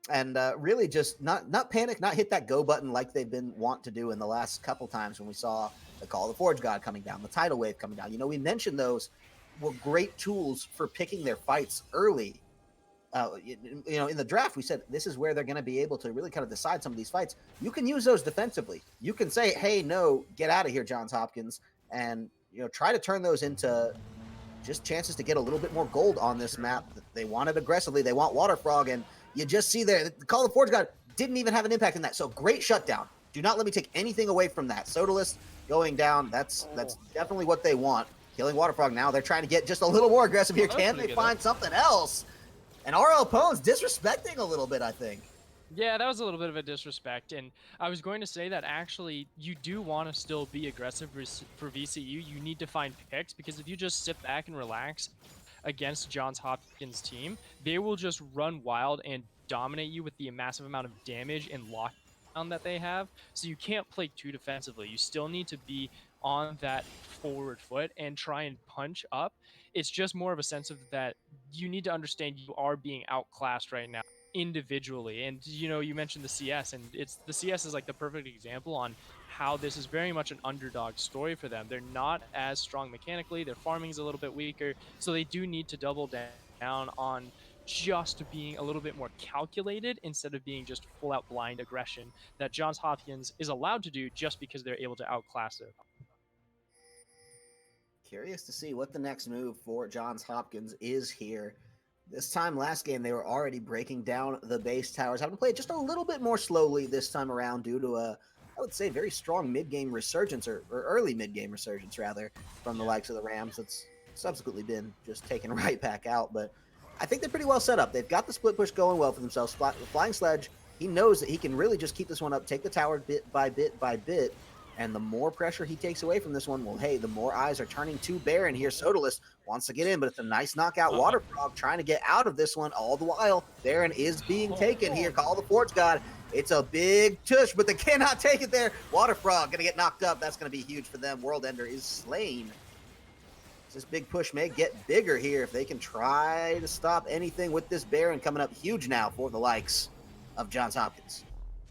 And really just not panic, not hit that go button like they've been want to do in the last couple times when we saw the Call of the Forge God coming down, the tidal wave coming down. You know, we mentioned those were great tools for picking their fights early. You know, in the draft, we said this is where they're going to be able to really kind of decide some of these fights. You can use those defensively. You can say, hey, no, get out of here, Johns Hopkins, and, you know, try to turn those into just chances to get a little bit more gold on this map. They want it aggressively. They want Water Frog, and you just see there, the Call of Forge God didn't even have an impact in that. So great shutdown. Do not let me take anything away from that. Sodalist going down, that's definitely what they want. Killing Water Frog now. They're trying to get just a little more aggressive here. Can they find something else? And RL Pone's disrespecting a little bit, I think. Yeah, that was a little bit of a disrespect, and I was going to say that actually you do want to still be aggressive for VCU. You need to find picks, because if you just sit back and relax against Johns Hopkins' team, they will just run wild and dominate you with the massive amount of damage and lockdown that they have. So you can't play too defensively. You still need to be on that forward foot and try and punch up. It's just more of a sense of that you need to understand you are being outclassed right now individually. And you mentioned the CS, and the CS is like the perfect example on how this is very much an underdog story for them. They're not as strong mechanically, their farming is a little bit weaker, so they do need to double down on just being a little bit more calculated instead of being just full out blind aggression that Johns Hopkins is allowed to do just because they're able to outclass it. Curious to see what the next move for Johns Hopkins is here. This time last game, they were already breaking down the base towers, having to play it just a little bit more slowly this time around due to a, I would say, very strong mid-game resurgence, or early mid-game resurgence, rather, from the likes of the Rams. That's subsequently been just taken right back out, but I think they're pretty well set up. They've got the split push going well for themselves. Flying Sledge, he knows that he can really just keep this one up, take the tower bit by bit by bit, and the more pressure he takes away from this one, well, hey, the more eyes are turning to Baron here. Sodalist wants to get in, but it's a nice knockout. Water Frog trying to get out of this one. All the while, Baron is being taken here. Call the Forge God. It's a big tush, but they cannot take it there. Water Frog going to get knocked up. That's going to be huge for them. World Ender is slain. This big push may get bigger here if they can try to stop anything with this Baron coming up huge now for the likes of Johns Hopkins.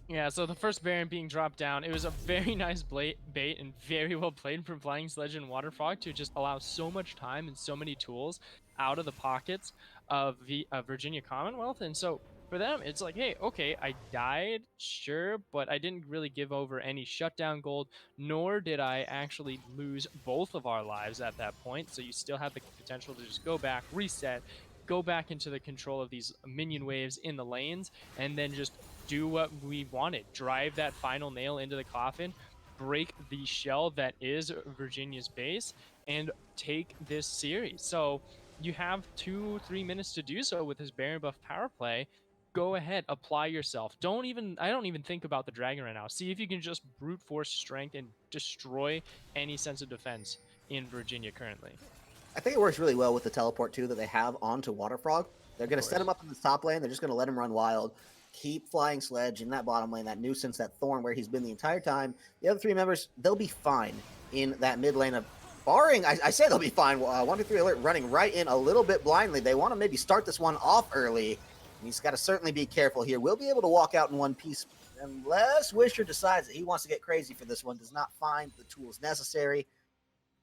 Yeah, so the first Baron being dropped down, it was a very nice bait and very well played from Flying Sledge and Water Frog to just allow so much time and so many tools out of the pockets of the Virginia Commonwealth. And so for them, it's like, hey, okay, I died, sure, but I didn't really give over any shutdown gold, nor did I actually lose both of our lives at that point. So you still have the potential to just go back, reset, go back into the control of these minion waves in the lanes, and then just do what we wanted. Drive that final nail into the coffin, break the shell that is Virginia's base, and take this series. So you have 2-3 minutes to do so with his Baron buff power play. Go ahead, apply yourself. I don't even think about the dragon right now. See if you can just brute force strength and destroy any sense of defense in Virginia currently. I think it works really well with the teleport too that they have onto Water Frog. They're going to set him up in the top lane. They're just going to let him run wild. Keep Flying Sledge in that bottom lane, that nuisance, that thorn where he's been the entire time. The other three members, they'll be fine in that mid lane of barring, I say they'll be fine. 1, 2, 3 alert running right in a little bit blindly. They want to maybe start this one off early. And he's got to certainly be careful here. We'll be able to walk out in one piece unless Wisher decides that he wants to get crazy for this one, does not find the tools necessary.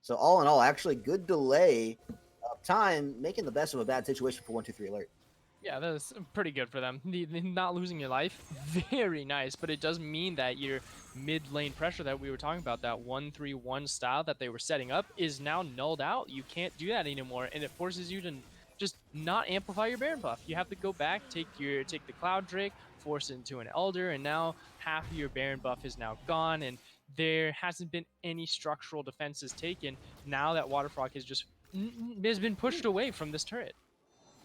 So all in all, actually good delay of time, making the best of a bad situation for 1, 2, 3 alert. Yeah, that's pretty good for them. Not losing your life, very nice, but it does mean that your mid-lane pressure that we were talking about, that 1-3-1 style that they were setting up, is now nulled out. You can't do that anymore, and it forces you to just not amplify your Baron buff. You have to go back, take the Cloud Drake, force it into an Elder, and now half of your Baron buff is now gone, and there hasn't been any structural defenses taken now that Water Frog has been pushed away from this turret.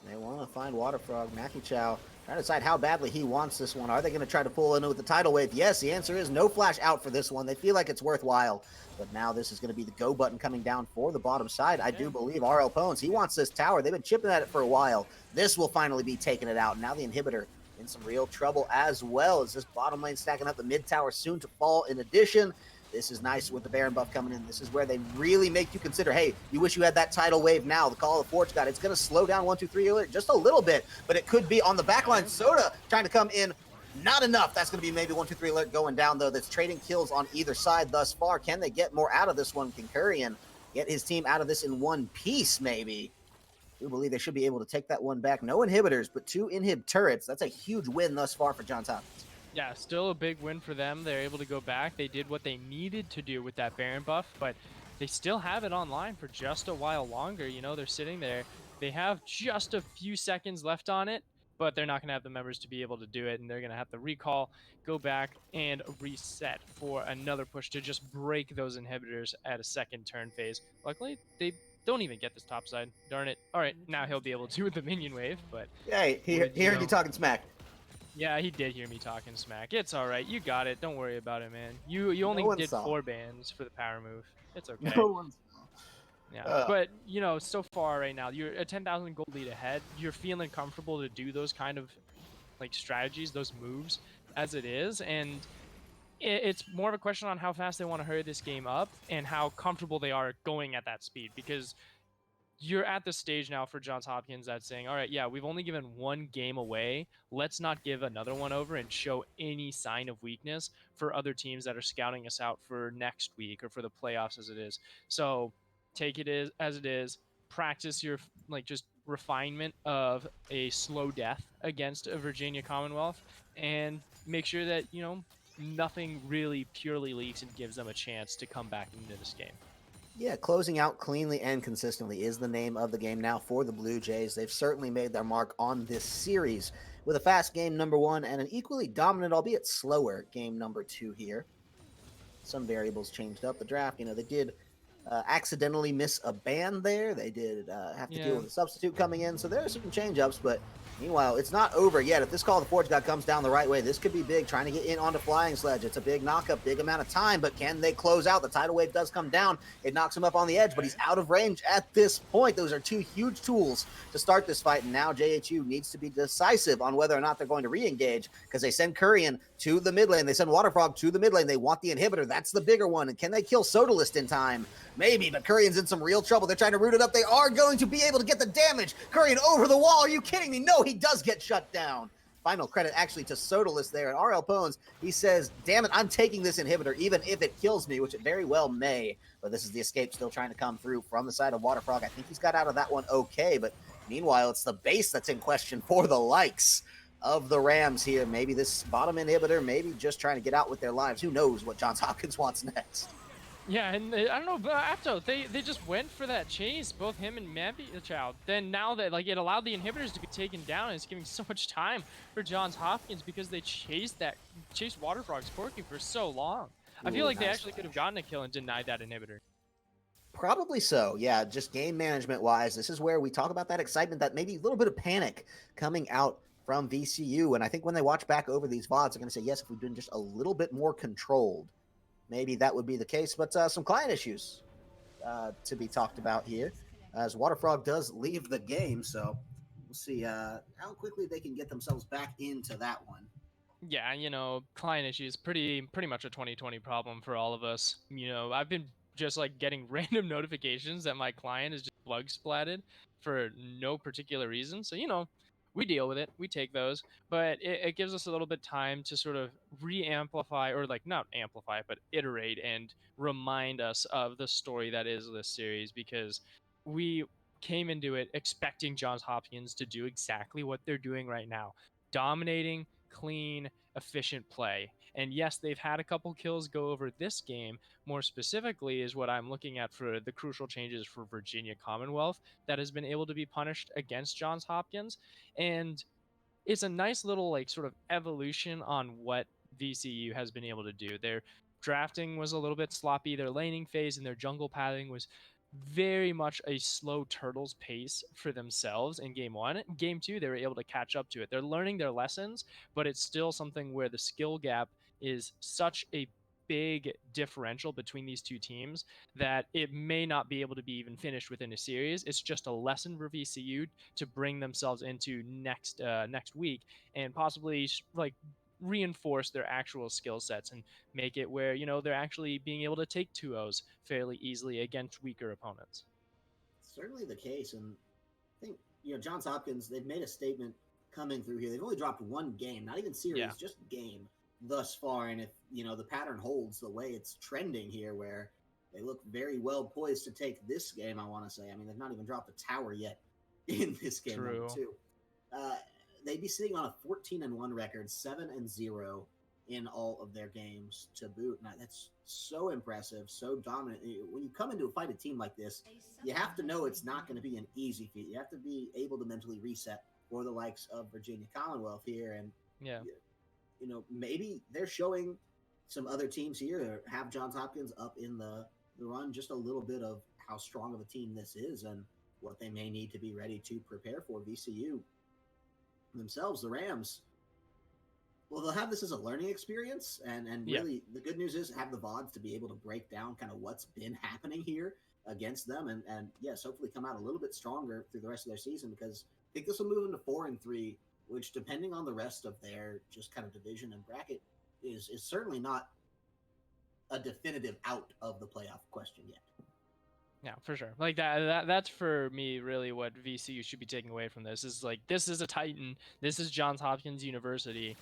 They want to find Water Frog. Mackie Chow trying to decide how badly he wants this one. Are they going to try to pull in with the tidal wave? Yes, the answer is no flash out for this one. They feel like it's worthwhile. But now this is going to be the go button coming down for the bottom side. I do believe RL Pones, he wants this tower. They've been chipping at it for a while. This will finally be taking it out. Now the inhibitor in some real trouble as well as this bottom lane stacking up. The mid tower soon to fall in addition. This is nice with the Baron buff coming in. This is where they really make you consider, hey, you wish you had that tidal wave now. The Call of the Forge God, it's going to slow down 1, 2, 3 alert just a little bit, but it could be on the backline. Soda trying to come in. Not enough. That's going to be maybe 1, 2, 3 alert going down, though. That's trading kills on either side thus far. Can they get more out of this one? Can Currian get his team out of this in one piece, maybe? We believe they should be able to take that one back. No inhibitors, but 2 inhib turrets. That's a huge win thus far for Johns Hopkins. Yeah, still a big win for them. They're able to go back. They did what they needed to do with that Baron buff, but they still have it online for just a while longer. You know, they're sitting there. They have just a few seconds left on it, but they're not going to have the members to be able to do it. And they're going to have to recall, go back, and reset for another push to just break those inhibitors at a second turn phase. Luckily, they don't even get this top side. Darn it. All right, now he'll be able to with the minion wave, but Yeah, he would, heard you talking smack. yeah, he did hear me talking smack. It's all right. You got it. Don't worry about it, man. You No only one did saw. 4 bans for the power move. It's okay. No one Yeah, saw. but you know, so far right now, you're a 10,000 gold lead ahead. You're feeling comfortable to do those kind of like strategies, those moves as it is, and it's more of a question on how fast they want to hurry this game up and how comfortable they are going at that speed, because you're at the stage now for Johns Hopkins that's saying, all right, yeah, we've only given 1 game away. Let's not give another one over and show any sign of weakness for other teams that are scouting us out for next week or for the playoffs as it is. So take it as it is. Practice your like just refinement of a slow death against a Virginia Commonwealth, and make sure that, you know, nothing really purely leaks and gives them a chance to come back into this game. Yeah, closing out cleanly and consistently is the name of the game now for the Blue Jays. They've certainly made their mark on this series with a fast game number 1 and an equally dominant, albeit slower, game number 2 here. Some variables changed up. The draft, they did accidentally miss a ban there. They did have to deal with a substitute coming in. So there are some change-ups, but meanwhile, it's not over yet. If this Call of the Forge God comes down the right way, this could be big, trying to get in onto Flying Sledge. It's a big knockup, big amount of time, but can they close out? The tidal wave does come down. It knocks him up on the edge, but he's out of range at this point. Those are 2 huge tools to start this fight, and now JHU needs to be decisive on whether or not they're going to re-engage, because they send Kurian to the mid lane. They send Waterfrog to the mid lane. They want the inhibitor. That's the bigger one. And can they kill Sodalist in time? Maybe, but Kurian's in some real trouble. They're trying to root it up. They are going to be able to get the damage. Kurian over the wall. Are you kidding me? No, he does get shut down. Final credit actually to Sodalist there. And RL Pones, he says, damn it, I'm taking this inhibitor, even if it kills me, which it very well may. But this is the escape still trying to come through from the side of Waterfrog. I think he's got out of that one okay. But meanwhile, it's the base that's in question for the likes of the Rams here. Maybe this bottom inhibitor, maybe just trying to get out with their lives. Who knows what Johns Hopkins wants next? Yeah, and I don't know, but Apto, they just went for that chase, both him and Child. Then now that like it allowed the inhibitors to be taken down, and it's giving so much time for Johns Hopkins because they chased Waterfrog's Corky for so long. I feel like they actually could have gotten a kill and denied that inhibitor. Probably so. Yeah, just game management wise, this is where we talk about that excitement, that maybe a little bit of panic coming out from VCU. And I think when they watch back over these VODs, they're going to say, yes, if we've been just a little bit more controlled, maybe that would be the case. But some client issues to be talked about here, as Waterfrog does leave the game. So we'll see how quickly they can get themselves back into that one. Yeah, you know, client issues, pretty much a 2020 problem for all of us. You know, I've been just like getting random notifications that my client is just bug splatted for no particular reason. So, you know, we deal with it, we take those, but it gives us a little bit time to sort of re-amplify, or like not amplify, but iterate and remind us of the story that is this series, because we came into it expecting Johns Hopkins to do exactly what they're doing right now, dominating, clean, efficient play. And yes, they've had a couple kills go over this game. More specifically is what I'm looking at for the crucial changes for Virginia Commonwealth that has been able to be punished against Johns Hopkins. And it's a nice little like sort of evolution on what VCU has been able to do. Their drafting was a little bit sloppy. Their laning phase and their jungle pathing was very much a slow turtles pace for themselves in game 1. Game 2, they were able to catch up to it. They're learning their lessons, but it's still something where the skill gap is such a big differential between these two teams that it may not be able to be even finished within a series. It's just a lesson for VCU to bring themselves into next week and possibly like reinforce their actual skill sets and make it where, you know, they're actually being able to take 2-0s fairly easily against weaker opponents. Certainly the case. And I think, Johns Hopkins, they've made a statement coming through here. They've only dropped 1 game, not even series, just game thus far. And if, the pattern holds the way it's trending here, where they look very well poised to take this game, I want to say. I mean, they've not even dropped a tower yet in this game. True. Number 2. They'd be sitting on a 14-1 record, 7-0 in all of their games to boot. Now, that's so impressive, so dominant. When you come into a fight a team like this, you have to know it's not going to be an easy feat. You have to be able to mentally reset for the likes of Virginia Commonwealth here. And, Yeah. maybe they're showing some other teams here or have Johns Hopkins up in the run just a little bit of how strong of a team this is and what they may need to be ready to prepare for. VCU themselves, the Rams, well, they'll have this as a learning experience, and Yeah. really the good news is have the VODs to be able to break down kind of what's been happening here against them, and yes, hopefully come out a little bit stronger through the rest of their season, because I think this will move into 4-3, which depending on the rest of their just kind of division and bracket is certainly not a definitive out of the playoff question yet. Yeah, for sure. Like that's for me really what VCU should be taking away from this is like this is a Titan. This is Johns Hopkins University.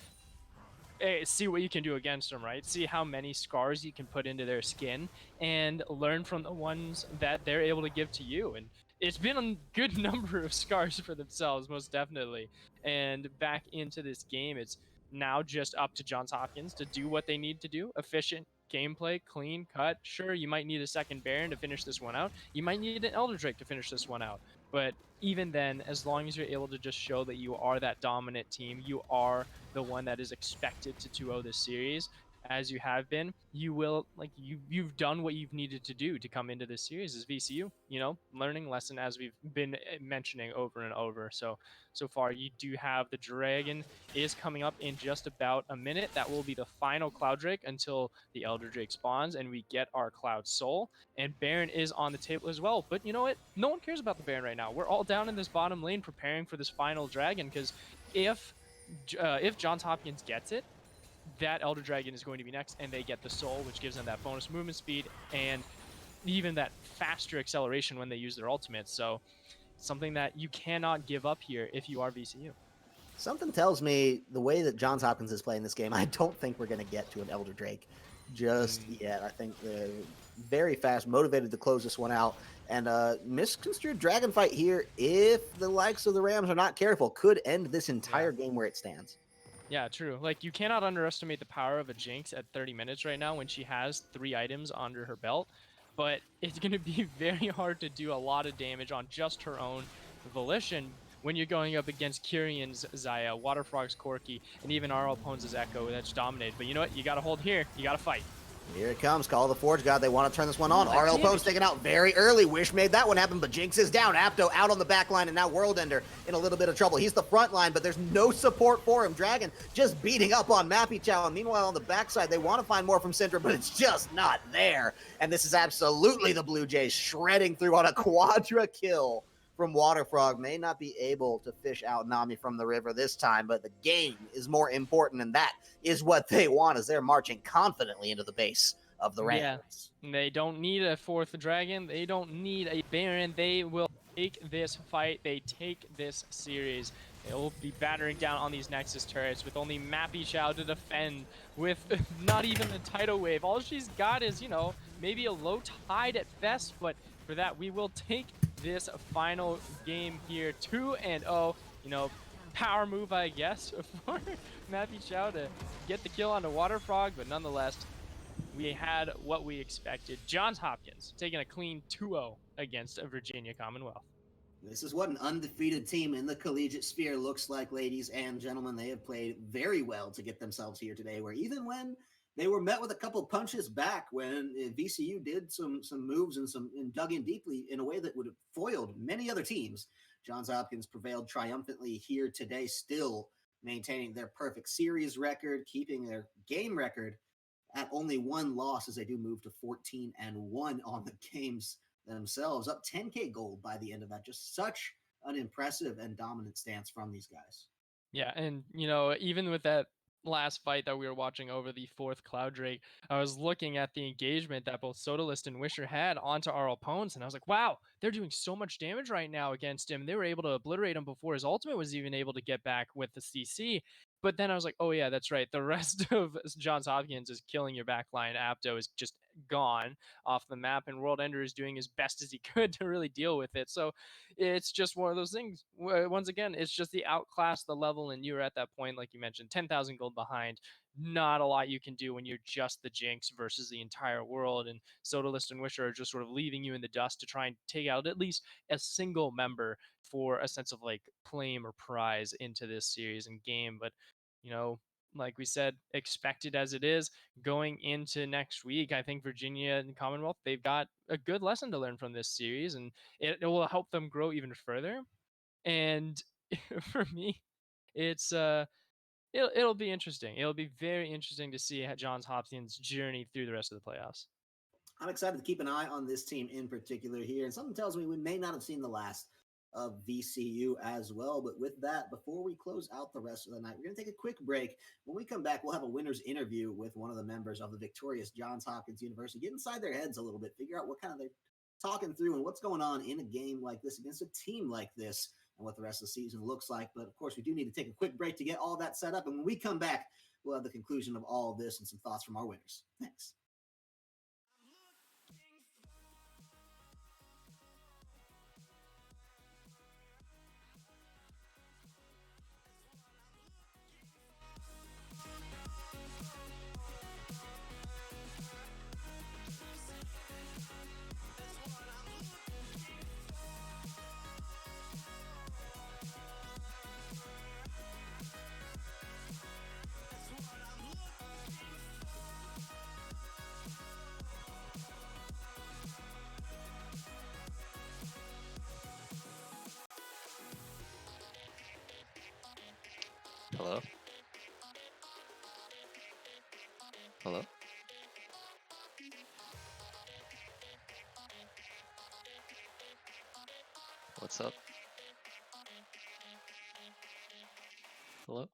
Hey, see what you can do against them, right? See how many scars you can put into their skin and learn from the ones that they're able to give to you. And it's been a good number of scars for themselves, most definitely. And back into this game, it's now just up to Johns Hopkins to do what they need to do. Efficient gameplay, clean cut. Sure, you might need a second Baron to finish this one out. You might need an Elder Drake to finish this one out. But even then, as long as you're able to just show that you are that dominant team, you are the one that is expected to 2-0 this series, as you have been, you will you've done what you've needed to do to come into this series as VCU. Learning lesson as we've been mentioning over and over. So far, you do have the Dragon is coming up in just about a minute. That will be the final Cloud Drake until the Elder Drake spawns and we get our Cloud Soul. And Baron is on the table as well. But you know what? No one cares about the Baron right now. We're all down in this bottom lane preparing for this final Dragon, because if Johns Hopkins gets it, that Elder Dragon is going to be next, and they get the Soul, which gives them that bonus movement speed and even that faster acceleration when they use their ultimates. So something that you cannot give up here if you are VCU. Something tells me the way that Johns Hopkins is playing this game, I don't think we're going to get to an Elder Drake just yet. I think they're very fast, motivated to close this one out. And misconstrued dragon fight here, if the likes of the Rams are not careful, could end this entire game where it stands. Yeah, true. Like, you cannot underestimate the power of a Jinx at 30 minutes right now when she has 3 items under her belt. But it's going to be very hard to do a lot of damage on just her own volition when you're going up against Kyrian's Zaya, Waterfrog's Corki, and even our opponent's Echo that's dominated. But you know what? You got to hold here. You got to fight. Here it comes. Call of the Forge God. They want to turn this one on. RL Pone's taken out very early. Wish made that one happen, but Jinx is down. Apto out on the back line, and now World Ender in a little bit of trouble. He's the front line, but there's no support for him. Dragon just beating up on Mappy Chow. And meanwhile, on the backside, they want to find more from Syndra, but it's just not there. And this is absolutely the Blue Jays shredding through on a quadra kill from Waterfrog. May not be able to fish out Nami from the river this time, but the game is more important, and that is what they want as they're marching confidently into the base of the Rams. Yeah. They don't need a 4th Dragon. They don't need a Baron. They will take this fight. They take this series. They'll be battering down on these Nexus turrets with only Mappy Chow to defend, with not even a tidal wave. All she's got is, maybe a low tide at best, but for that, we will take this final game here 2-0. Power move, I guess, for Mappy Chow to get the kill onto Waterfrog, but nonetheless, we had what we expected. Johns Hopkins taking a clean 2-0 against Virginia Commonwealth. This is what an undefeated team in the collegiate sphere looks like, ladies and gentlemen. They have played very well to get themselves here today, where even when they were met with a couple punches back, when VCU did some moves and dug in deeply in a way that would have foiled many other teams, Johns Hopkins prevailed triumphantly here today, still maintaining their perfect series record, keeping their game record at only 1 loss as they do move to 14-1 on the games themselves, up 10K gold by the end of that. Just such an impressive and dominant stance from these guys. Yeah, and even with that last fight that we were watching over the 4th Cloud Drake, I was looking at the engagement that both Sodalist and Wisher had onto our opponents, and I was like, wow, they're doing so much damage right now against him. They were able to obliterate him before his ultimate was even able to get back with the CC. But then I was like, oh yeah, that's right. The rest of Johns Hopkins is killing your backline. Apto is just gone off the map, and World Ender is doing as best as he could to really deal with it. So it's just one of those things. Once again, it's just the outclass the level, and you're at that point, like you mentioned, 10,000 gold behind. not a lot you can do when you're just the Jinx versus the entire world. And Sodalist and Wisher are just sort of leaving you in the dust to try and take out at least a single member for a sense of like claim or prize into this series and game. But, you know, like we said, expected as it is, going into next week, I think Virginia and Commonwealth, they've got a good lesson to learn from this series, and it will help them grow even further. And for me, it's it'll be interesting. It'll be very interesting to see how Johns Hopkins journey through the rest of the playoffs. I'm excited to keep an eye on this team in particular here, and something tells me we may not have seen the last of VCU as well. But with that, before we close out the rest of the night, we're going to take a quick break. When we come back, we'll have a winner's interview with one of the members of the victorious Johns Hopkins University, get inside their heads a little bit, figure out what kind of they're talking through and what's going on in a game like this against a team like this and what the rest of the season looks like. But of course, we do need to take a quick break to get all that set up. And when we come back, we'll have the conclusion of all of this and some thoughts from our winners. Thanks. Hello? Hello? What's up? Hello?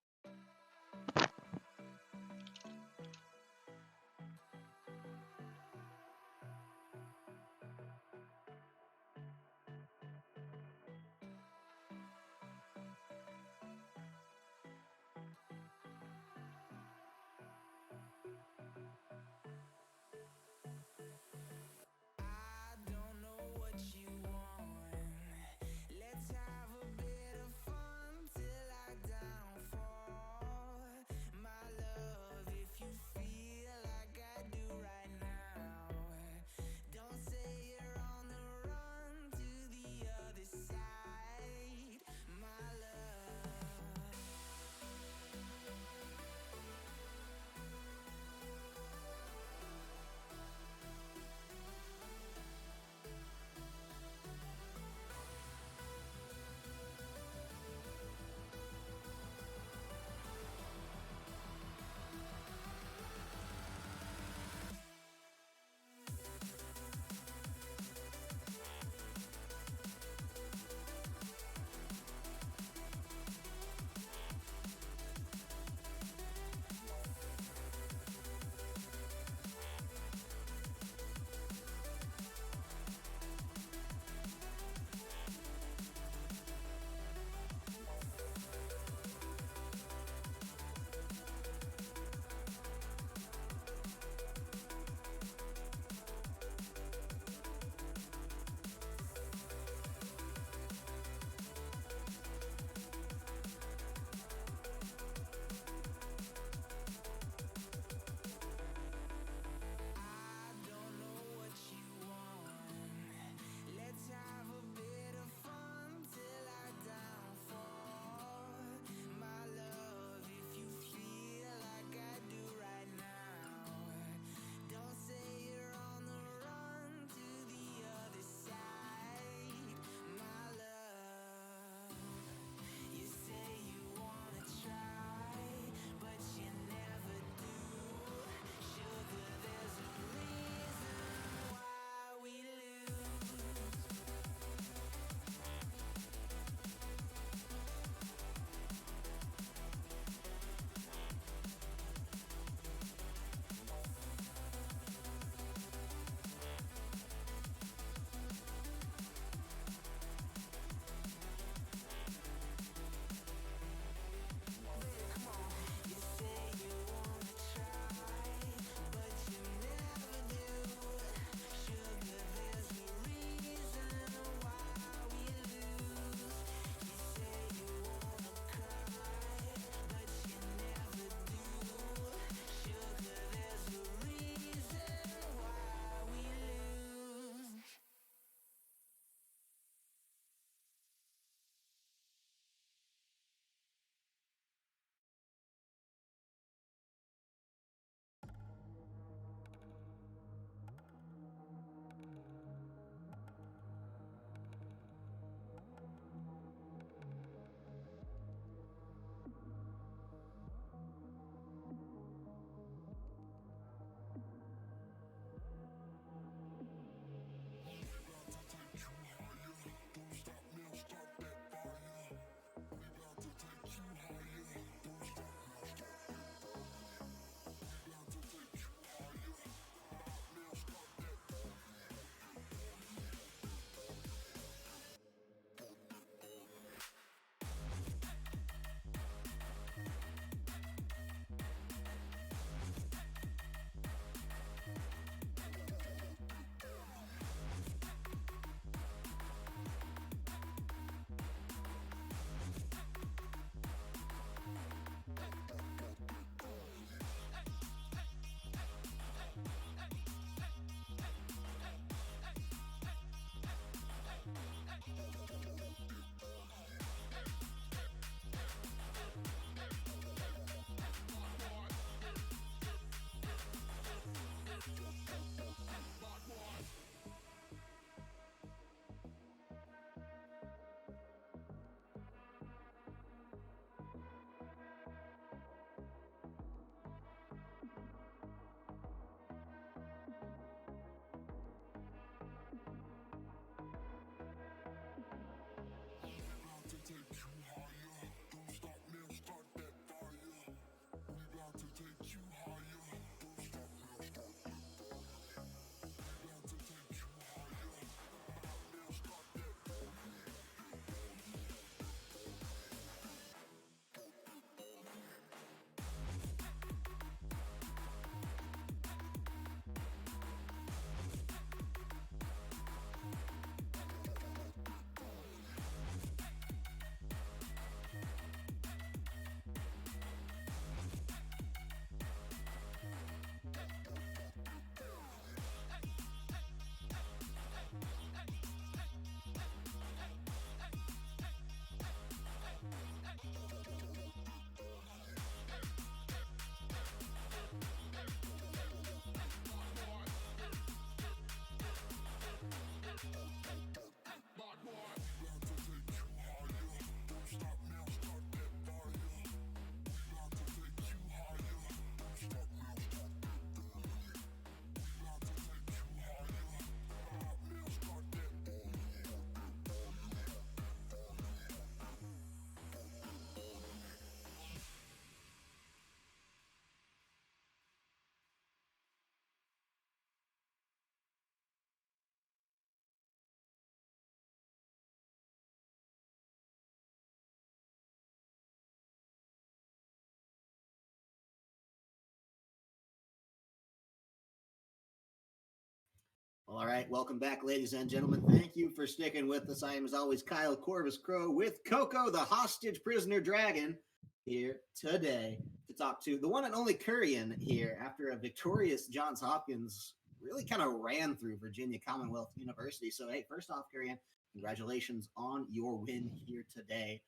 All right, welcome back, ladies and gentlemen. Thank you for sticking with us. I am, as always, Kyle Corvus Crow with Coco, the hostage prisoner dragon, here today to talk to the one and only Currian here after a victorious Johns Hopkins really kind of ran through Virginia Commonwealth University. So, hey, first off, Currian, congratulations on your win here today.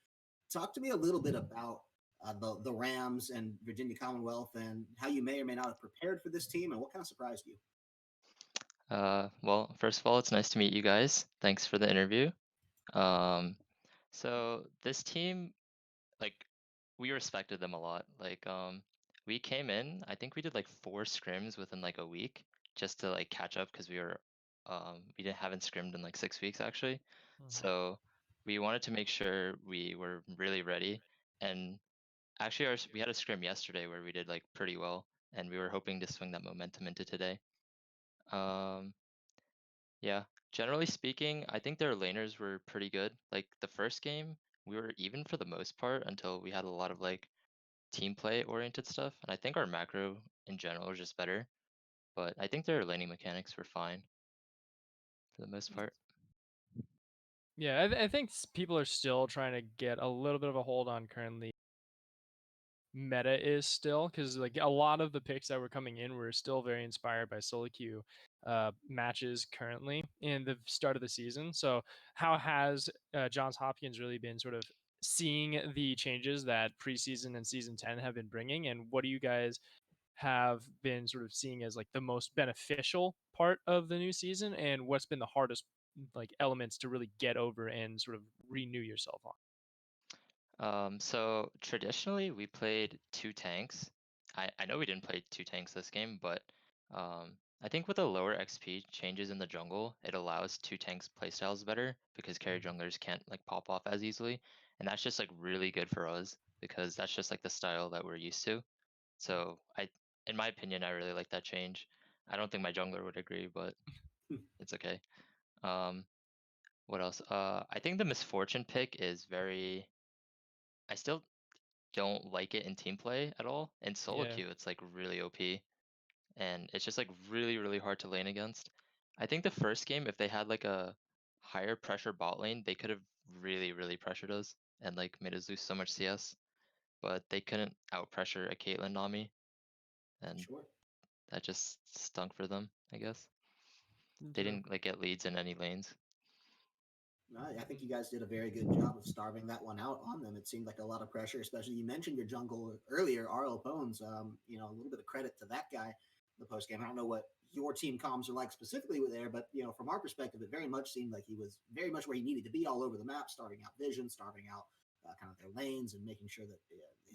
Talk to me a little bit about the Rams and Virginia Commonwealth and how you may or may not have prepared for this team and what kind of surprised you. Well, first of all, it's nice to meet you guys. Thanks for the interview. Um, so this team, like, we respected them a lot. We came in, I think we did like 4 scrims within like a week just to like catch up because we didn't haven't scrimmed in like 6 weeks actually. Mhm. So we wanted to make sure we were really ready. And actually, we had a scrim yesterday where we did like pretty well, and we were hoping to swing that momentum into today. Um, Yeah, generally speaking, I think their laners were pretty good. Like the first game, we were even for the most part until we had a lot of like team play oriented stuff. And I think our macro in general was just better. But I think their laning mechanics were fine for the most part. Yeah, I think people are still trying to get a little bit of a hold on currently meta is still because like a lot of the picks that were coming in were still very inspired by solo queue matches currently in the start of the season. So how has Johns Hopkins really been sort of seeing the changes that preseason and season 10 have been bringing, and what do you guys have been sort of seeing as like the most beneficial part of the new season, and what's been the hardest like elements to really get over and sort of renew yourself on? So traditionally we played 2 tanks. I know we didn't play 2 tanks this game, but I think with the lower XP changes in the jungle, it allows 2 tanks playstyles better because carry Mhm. junglers can't like pop off as easily. And that's just like really good for us because that's just like the style that we're used to. So in my opinion, I really like that change. I don't think my jungler would agree, but it's okay. Um, what else? I think the misfortune pick is very. I still don't like it in team play at all. In solo Yeah. queue, it's like really OP, and it's just like really, really hard to lane against. I think the first game, if they had like a higher pressure bot lane, they could have really, really pressured us and like made us lose so much CS. But they couldn't out pressure a Caitlyn Nami, and Sure. that just stunk for them, I guess. They True. didn't like get leads in any lanes. I think you guys did a very good job of starving that one out on them. It seemed like a lot of pressure, especially you mentioned your jungle earlier, RL Bones. A little bit of credit to that guy in the post game. I don't know what your team comms are like specifically with there, but from our perspective, it very much seemed like he was very much where he needed to be all over the map, starting out vision, starting out kind of their lanes, and making sure that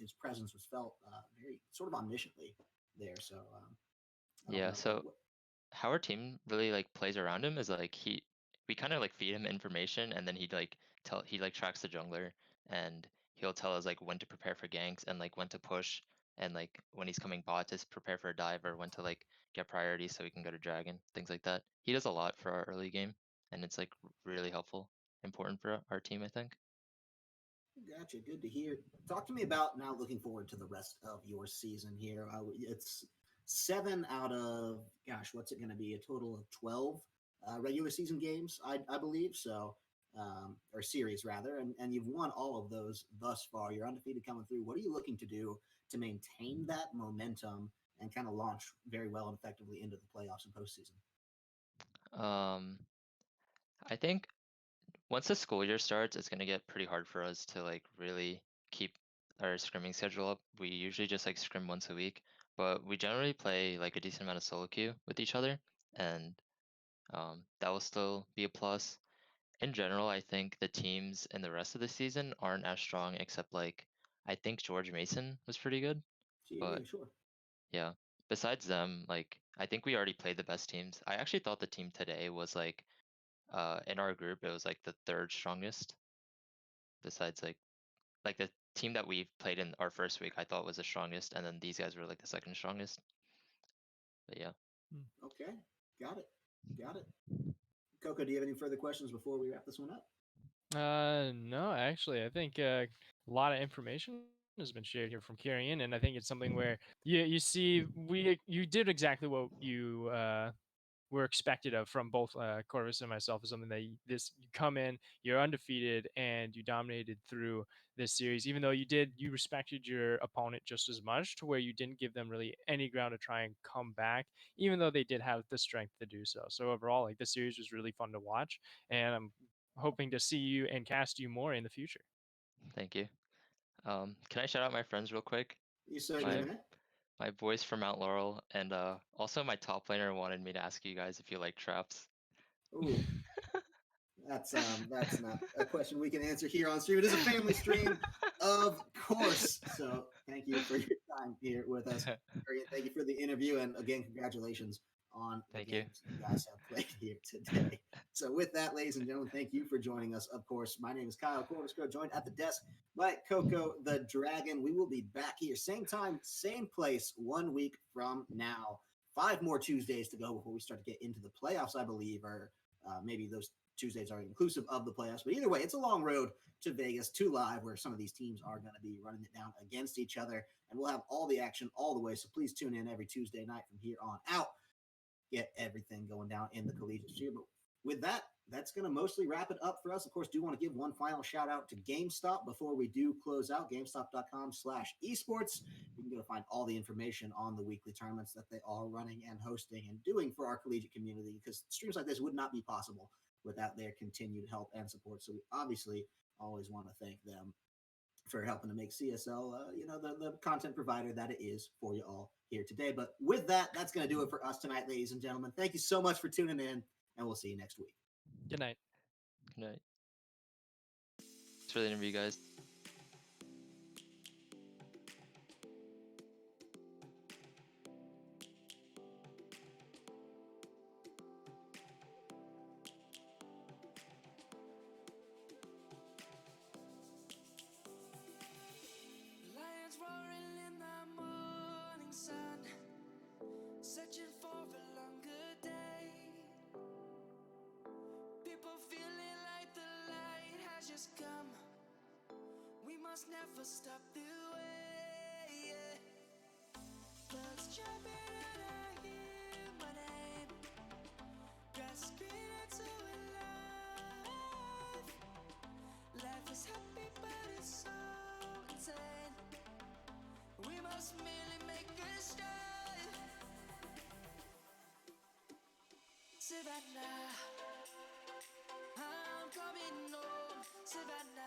his presence was felt very sort of omnisciently there. So I don't Yeah, know so what. how our team really like plays around him is like we kind of like feed him information and then he like tracks the jungler and he'll tell us like when to prepare for ganks and like when to push and like when he's coming bot to prepare for a dive or when to like get priority so we can go to dragon, things like that. He does a lot for our early game and it's like really helpful, important for our team, I think. Gotcha. Good to hear. Talk to me about now looking forward to the rest of your season here. It's 7 out of, gosh, what's it going to be? A total of 12 regular season games, I believe. So, or series rather. And you've won all of those thus far. You're undefeated coming through. What are you looking to do to maintain that momentum and kind of launch very well and effectively into the playoffs and postseason? um I think once the school year starts, it's gonna get pretty hard for us to like really keep our scrimming schedule up. We usually just like scrim once a week, but we generally play like a decent amount of solo queue with each other, and that will still be a plus. In general, I think the teams in the rest of the season aren't as strong, except like I think George Mason was pretty good, but Yeah, sure. yeah. Besides them, like I think we already played the best teams. I actually thought the team today was like in our group it was like the third strongest besides like the team that we played in our first week I thought was the strongest, and then these guys were like the second strongest. But yeah. Okay. Got it. Got it. Coco, do you have any further questions before we wrap this one up? No, actually, I think a lot of information has been shared here from Carrion, and I think it's something where you see you did exactly what you were expected of from both Corvus and myself is something that you come in, you're undefeated, and you dominated through this series. Even though you respected your opponent just as much, to where you didn't give them really any ground to try and come back, even though they did have the strength to do so. So overall, like, this series was really fun to watch, and I'm hoping to see you and cast you more in the future. Thank you. Can I shout out my friends real quick? You certainly My Sure. may. my boys from Mount Laurel, and also my top laner wanted me to ask you guys if you like traps. Ooh, that's not a question we can answer here on stream. It is a family stream, of course. So thank you for your time here with us. Thank you for the interview, and again, congratulations on the Thank you. games you guys have played here today. So with that, ladies and gentlemen, thank you for joining us. Of course, my name is Kyle Cornisco, joined at the desk by Coco the Dragon. We will be back here same time, same place 1 week from now. 5 more Tuesdays to go before we start to get into the playoffs, I believe, or maybe those Tuesdays are inclusive of the playoffs. But either way, it's a long road to Vegas, to live, where some of these teams are going to be running it down against each other. And we'll have all the action all the way. So please tune in every Tuesday night from here on out. Get everything going down in the collegiate sphere. But with that, that's going to mostly wrap it up for us. Of course, do want to give one final shout out to GameStop before we do close out. GameStop.com/esports. You can go find all the information on the weekly tournaments that they are running and hosting and doing for our collegiate community, because streams like this would not be possible without their continued help and support. So we obviously always want to thank them for helping to make CSL, the content provider that it is for you all here today. But with that, that's going to do it for us tonight, ladies and gentlemen. Thank you so much for tuning in, and we'll see you next week. Good night. Good night. Thanks for the interview, guys. Lions roaring in the morning sun, searching for a longer day. People feeling like the light has just come. We must never stop the way. Yeah. Birds jumping and I hear my name, grasping into a life. Life is happy but it's so insane. We must merely make a start. Savannah, I'm coming home. Savannah.